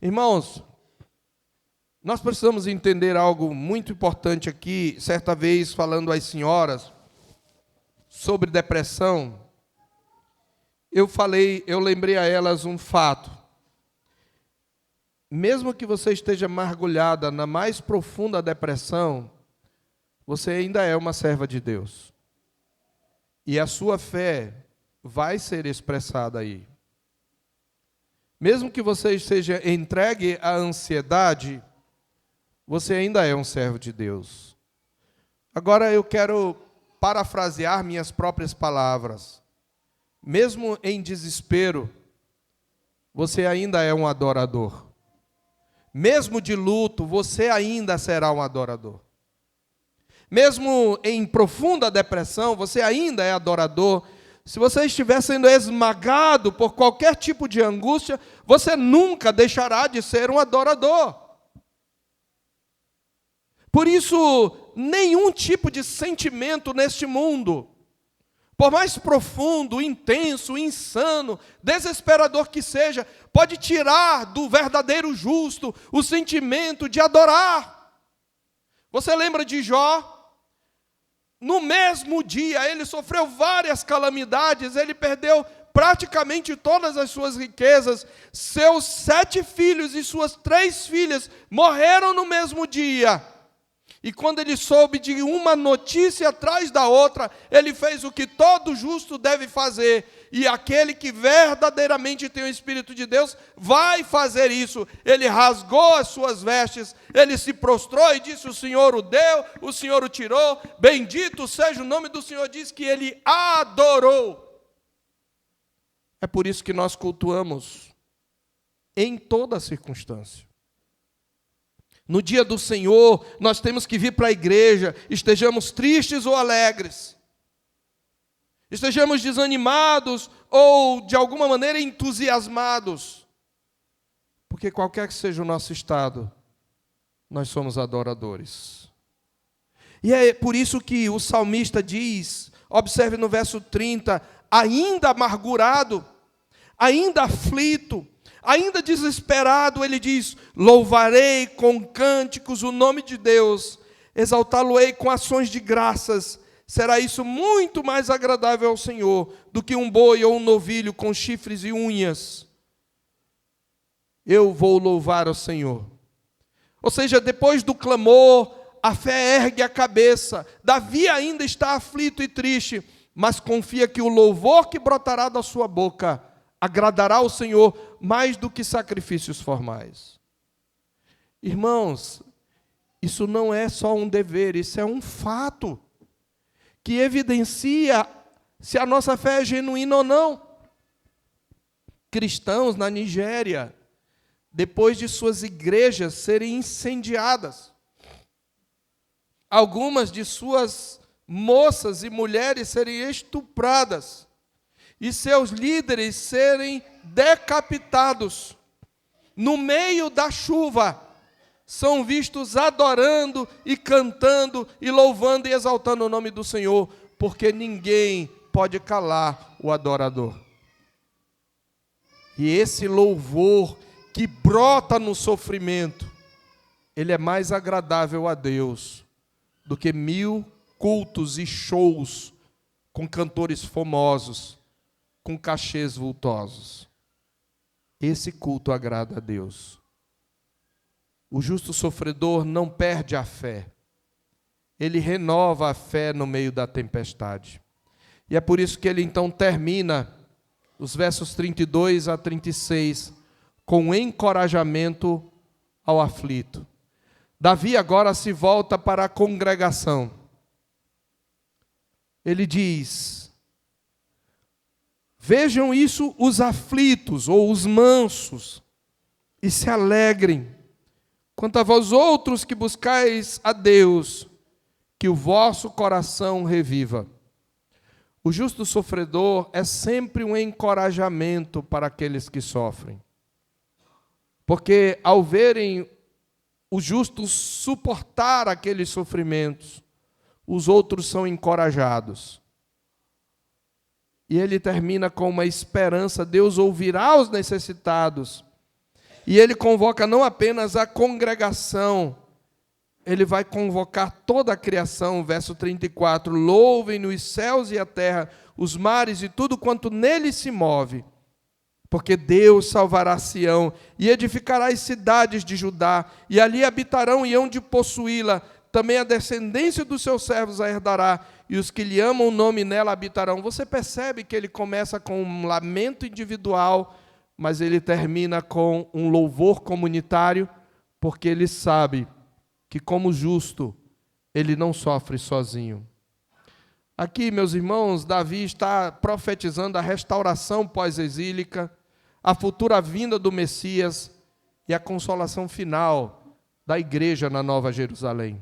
Irmãos, nós precisamos entender algo muito importante aqui. Certa vez, falando às senhoras sobre depressão, eu lembrei a elas um fato. Mesmo que você esteja mergulhada na mais profunda depressão, você ainda é uma serva de Deus. E a sua fé vai ser expressada aí. Mesmo que você esteja entregue à ansiedade, você ainda é um servo de Deus. Agora eu quero parafrasear minhas próprias palavras. Mesmo em desespero, você ainda é um adorador. Mesmo de luto, você ainda será um adorador. Mesmo em profunda depressão, você ainda é adorador. Se você estiver sendo esmagado por qualquer tipo de angústia, você nunca deixará de ser um adorador. Por isso, nenhum tipo de sentimento neste mundo, por mais profundo, intenso, insano, desesperador que seja, pode tirar do verdadeiro justo o sentimento de adorar. Você lembra de Jó? No mesmo dia, ele sofreu várias calamidades, ele perdeu praticamente todas as suas riquezas. Seus 7 filhos e suas 3 filhas morreram no mesmo dia. E quando ele soube de uma notícia atrás da outra, ele fez o que todo justo deve fazer. E aquele que verdadeiramente tem o Espírito de Deus vai fazer isso. Ele rasgou as suas vestes, ele se prostrou e disse, o Senhor o deu, o Senhor o tirou, bendito seja o nome do Senhor, diz que ele adorou. É por isso que nós cultuamos em toda circunstância. No dia do Senhor, nós temos que vir para a igreja, estejamos tristes ou alegres, estejamos desanimados ou, de alguma maneira, entusiasmados, porque qualquer que seja o nosso estado, nós somos adoradores. E é por isso que o salmista diz, observe no verso 30, ainda amargurado, ainda aflito, ainda desesperado, ele diz: louvarei com cânticos o nome de Deus, exaltá-lo-ei com ações de graças, será isso muito mais agradável ao Senhor do que um boi ou um novilho com chifres e unhas. Eu vou louvar ao Senhor. Ou seja, depois do clamor, a fé ergue a cabeça. Davi ainda está aflito e triste, mas confia que o louvor que brotará da sua boca agradará ao Senhor mais do que sacrifícios formais. Irmãos, isso não é só um dever, isso é um fato que evidencia se a nossa fé é genuína ou não. Cristãos na Nigéria, depois de suas igrejas serem incendiadas, algumas de suas moças e mulheres serem estupradas, e seus líderes serem decapitados, no meio da chuva, são vistos adorando e cantando e louvando e exaltando o nome do Senhor, porque ninguém pode calar o adorador. E esse louvor que brota no sofrimento, ele é mais agradável a Deus do que 1000 cultos e shows com cantores famosos, com cachês vultosos. Esse culto agrada a Deus. O justo sofredor não perde a fé. Ele renova a fé no meio da tempestade. E é por isso que ele então termina os versos 32 a 36 com encorajamento ao aflito. Davi agora se volta para a congregação. Ele diz: vejam isso os aflitos ou os mansos e se alegrem. Quanto a vós outros que buscais a Deus, que o vosso coração reviva. O justo sofredor é sempre um encorajamento para aqueles que sofrem. Porque ao verem o justo suportar aqueles sofrimentos, os outros são encorajados. E ele termina com uma esperança: Deus ouvirá os necessitados. E ele convoca não apenas a congregação, ele vai convocar toda a criação, verso 34, louvem os céus e a terra, os mares e tudo quanto nele se move, porque Deus salvará Sião e edificará as cidades de Judá, e ali habitarão e hão de possuí-la, também a descendência dos seus servos a herdará, e os que lhe amam o nome nela habitarão. Você percebe que ele começa com um lamento individual, mas ele termina com um louvor comunitário, porque ele sabe que, como justo, ele não sofre sozinho. Aqui, meus irmãos, Davi está profetizando a restauração pós-exílica, a futura vinda do Messias e a consolação final da igreja na Nova Jerusalém.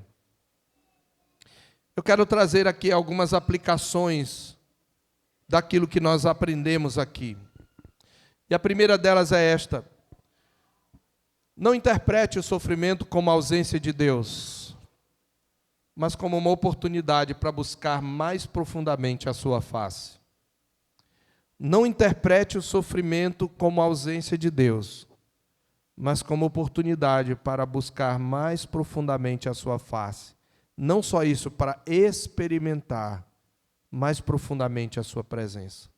Eu quero trazer aqui algumas aplicações daquilo que nós aprendemos aqui. E a primeira delas é esta: não interprete o sofrimento como ausência de Deus, mas como uma oportunidade para buscar mais profundamente a sua face. Não interprete o sofrimento como ausência de Deus, mas como oportunidade para buscar mais profundamente a sua face. Não só isso, para experimentar mais profundamente a sua presença.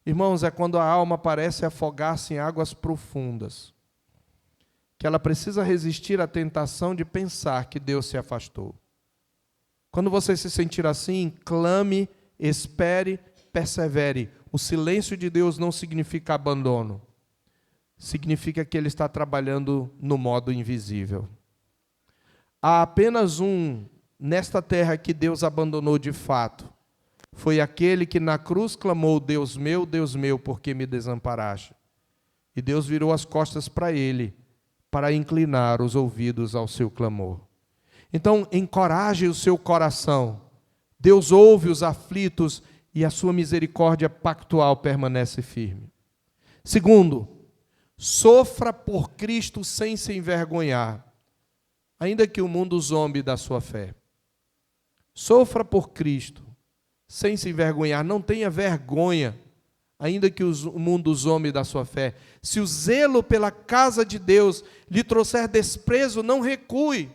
Irmãos, é quando a alma parece afogar-se em águas profundas, que ela precisa resistir à tentação de pensar que Deus se afastou. Quando você se sentir assim, clame, espere, persevere. O silêncio de Deus não significa abandono. Significa que Ele está trabalhando no modo invisível. Há apenas um nesta terra que Deus abandonou de fato. Foi aquele que na cruz clamou: Deus meu, por que me desamparaste? E Deus virou as costas para ele, para inclinar os ouvidos ao seu clamor. Então, encoraje o seu coração. Deus ouve os aflitos e a sua misericórdia pactual permanece firme. Segundo, sofra por Cristo sem se envergonhar. ainda que o mundo zombe da sua fé. Sofra por Cristo, sem se envergonhar. Não tenha vergonha, ainda que o mundo zombe da sua fé. Se o zelo pela casa de Deus lhe trouxer desprezo, não recue.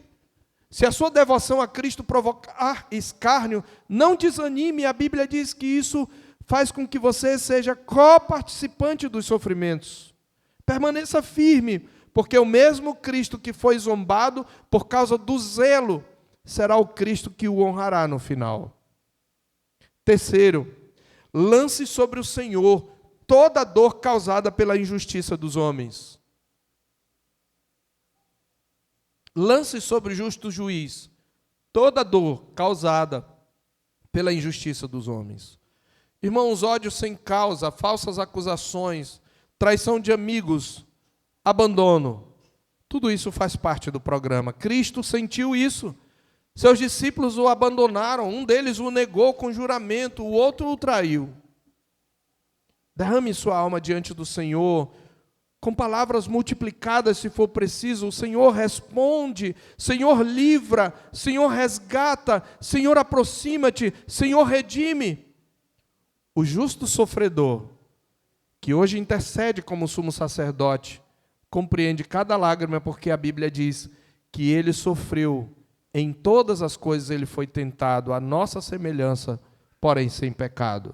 Se a sua devoção a Cristo provocar escárnio, não desanime. A Bíblia diz que isso faz com que você seja coparticipante dos sofrimentos. Permaneça firme, porque o mesmo Cristo que foi zombado por causa do zelo, será o Cristo que o honrará no final. Terceiro, lance sobre o Senhor toda a dor causada pela injustiça dos homens. Lance sobre o justo juiz toda a dor causada pela injustiça dos homens. Irmãos, ódio sem causa, falsas acusações, traição de amigos, abandono, tudo isso faz parte do programa. Cristo sentiu isso. Seus discípulos o abandonaram, um deles o negou com juramento, o outro o traiu. Derrame sua alma diante do Senhor, com palavras multiplicadas se for preciso. O Senhor responde, Senhor livra, Senhor resgata, Senhor aproxima-te, Senhor redime. O justo sofredor, que hoje intercede como sumo sacerdote, compreende cada lágrima, porque a Bíblia diz que ele sofreu. Em todas as coisas ele foi tentado, à nossa semelhança, porém sem pecado.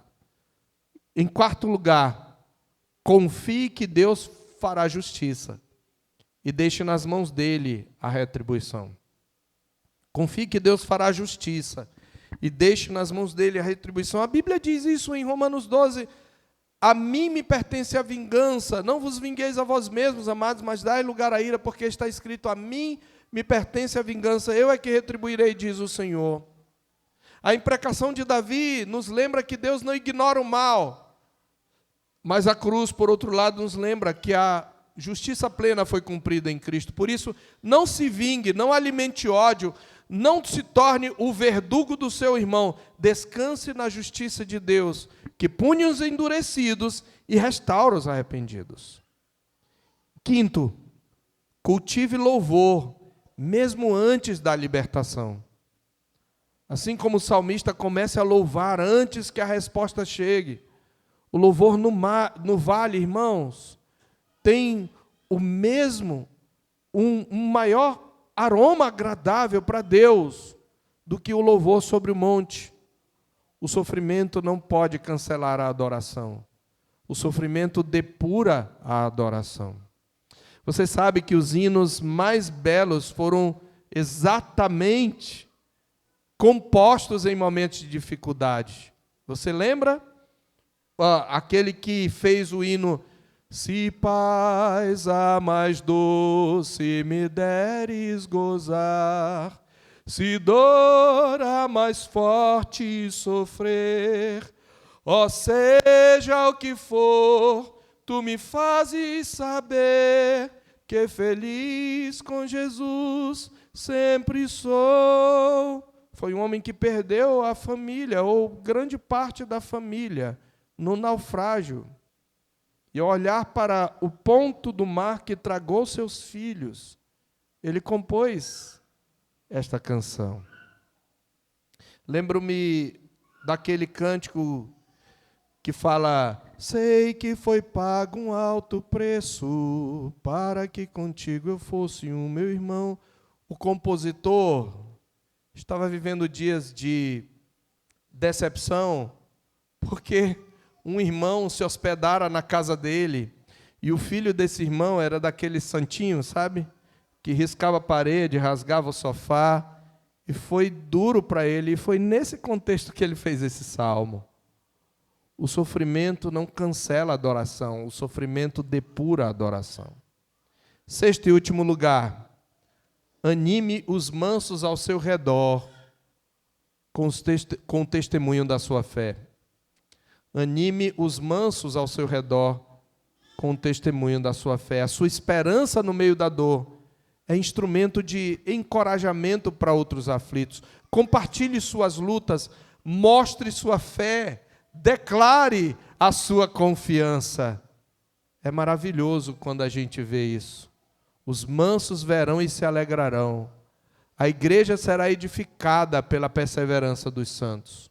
Em quarto lugar, confie que Deus fará justiça e deixe nas mãos dele a retribuição. Confie que Deus fará justiça e deixe nas mãos dele a retribuição. A Bíblia diz isso em Romanos 12, a mim me pertence a vingança, não vos vingueis a vós mesmos, amados, mas dai lugar à ira, porque está escrito, a mim me pertence a vingança, eu é que retribuirei, diz o Senhor. A imprecação de Davi nos lembra que Deus não ignora o mal, mas a cruz, por outro lado, nos lembra que a justiça plena foi cumprida em Cristo. Por isso, não se vingue, não alimente ódio, não se torne o verdugo do seu irmão. Descanse na justiça de Deus, que pune os endurecidos e restaura os arrependidos. Quinto, cultive louvor, mesmo antes da libertação. Assim como o salmista comece a louvar antes que a resposta chegue. O louvor no vale, irmãos, tem o mesmo, um maior aroma agradável para Deus do que o louvor sobre o monte. O sofrimento não pode cancelar a adoração. O sofrimento depura a adoração. Você sabe que os hinos mais belos foram exatamente compostos em momentos de dificuldade. Você lembra? Aquele que fez o hino, se paz a mais doce me deres gozar, se dor a mais forte sofrer, ó seja o que for, tu me fazes saber que feliz com Jesus sempre sou. Foi um homem que perdeu a família, ou grande parte da família, no naufrágio. E ao olhar para o ponto do mar que tragou seus filhos, ele compôs esta canção. Lembro-me daquele cântico que fala, sei que foi pago um alto preço, para que contigo eu fosse um meu irmão. O compositor estava vivendo dias de decepção, porque um irmão se hospedara na casa dele, e o filho desse irmão era daquele santinho, sabe? Que riscava a parede, rasgava o sofá, e foi duro para ele, e foi nesse contexto que ele fez esse salmo. O sofrimento não cancela a adoração, o sofrimento depura a adoração. Sexto e último lugar, anime os mansos ao seu redor com o testemunho da sua fé. Anime os mansos ao seu redor com o testemunho da sua fé. A sua esperança no meio da dor é instrumento de encorajamento para outros aflitos. Compartilhe suas lutas, mostre sua fé, declare a sua confiança. É maravilhoso quando a gente vê isso. Os mansos verão e se alegrarão. A igreja será edificada pela perseverança dos santos.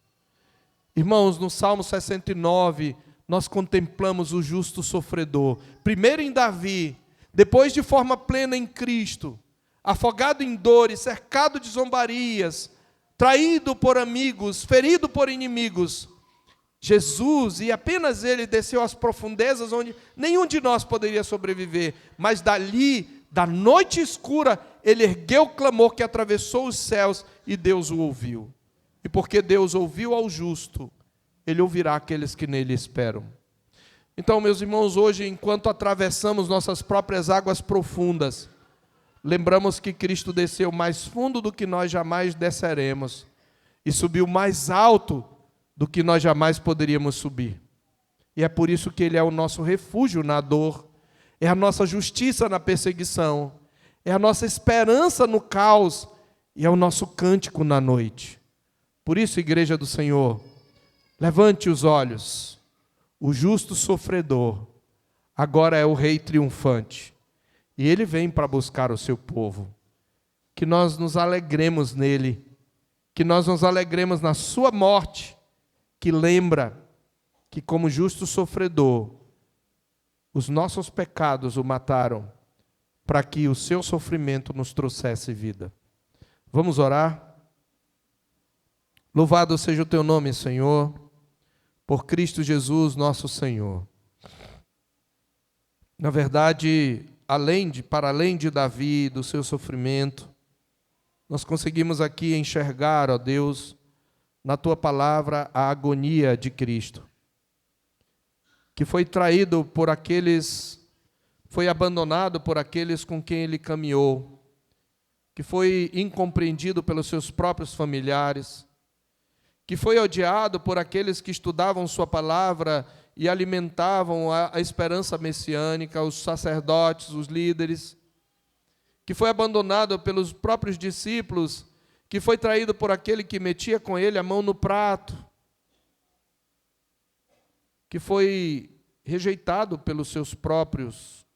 Irmãos, no Salmo 69, nós contemplamos o justo sofredor. Primeiro em Davi, depois de forma plena em Cristo, afogado em dores, cercado de zombarias, traído por amigos, ferido por inimigos, Jesus, e apenas Ele, desceu às profundezas onde nenhum de nós poderia sobreviver, mas dali, da noite escura, Ele ergueu o clamor que atravessou os céus e Deus o ouviu. E porque Deus ouviu ao justo, Ele ouvirá aqueles que nele esperam. Então, meus irmãos, hoje, enquanto atravessamos nossas próprias águas profundas, lembramos que Cristo desceu mais fundo do que nós jamais desceremos e subiu mais alto do que nós jamais poderíamos subir. E é por isso que Ele é o nosso refúgio na dor, é a nossa justiça na perseguição, é a nossa esperança no caos e é o nosso cântico na noite. Por isso, igreja do Senhor, levante os olhos. O justo sofredor agora é o rei triunfante. E Ele vem para buscar o seu povo. Que nós nos alegremos nele, que nós nos alegremos na sua morte, que lembra que como justo sofredor, os nossos pecados o mataram, para que o seu sofrimento nos trouxesse vida. Vamos orar? Louvado seja o teu nome, Senhor, por Cristo Jesus, nosso Senhor. Na verdade, para além de Davi, do seu sofrimento, nós conseguimos aqui enxergar, ó Deus, na tua palavra, a agonia de Cristo, que foi traído por aqueles, foi abandonado por aqueles com quem ele caminhou, que foi incompreendido pelos seus próprios familiares, que foi odiado por aqueles que estudavam sua palavra e alimentavam a esperança messiânica, os sacerdotes, os líderes, que foi abandonado pelos próprios discípulos, que foi traído por aquele que metia com ele a mão no prato, que foi rejeitado pelos seus próprios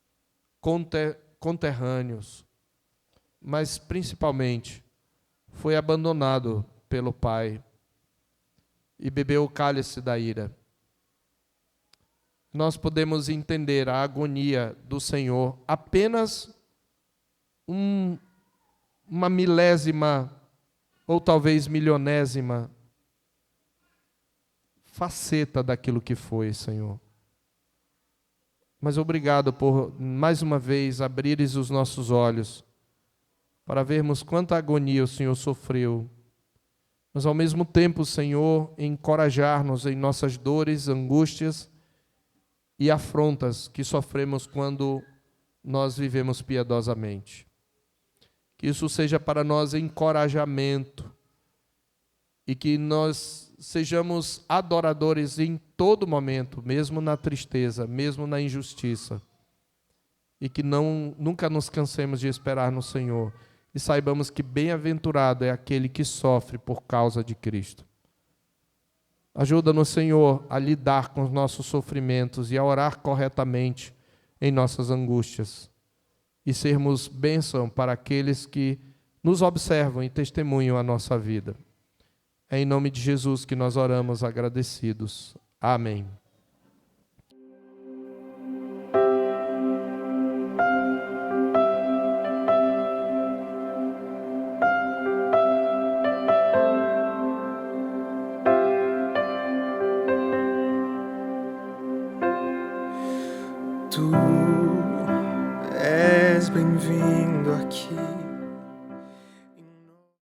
conterrâneos, mas principalmente foi abandonado pelo Pai e bebeu o cálice da ira. Nós podemos entender a agonia do Senhor apenas uma milésima ou talvez milionésima faceta daquilo que foi, Senhor. Mas obrigado por, mais uma vez, abrires os nossos olhos para vermos quanta agonia o Senhor sofreu, mas ao mesmo tempo, Senhor, encorajar-nos em nossas dores, angústias e afrontas que sofremos quando nós vivemos piedosamente. Que isso seja para nós encorajamento e que nós sejamos adoradores em todo momento, mesmo na tristeza, mesmo na injustiça, e que nunca nos cansemos de esperar no Senhor e saibamos que bem-aventurado é aquele que sofre por causa de Cristo. Ajuda-nos, Senhor, a lidar com os nossos sofrimentos e a orar corretamente em nossas angústias e sermos bênção para aqueles que nos observam e testemunham a nossa vida. É em nome de Jesus que nós oramos agradecidos. Amém. Tu és bem-vindo aqui.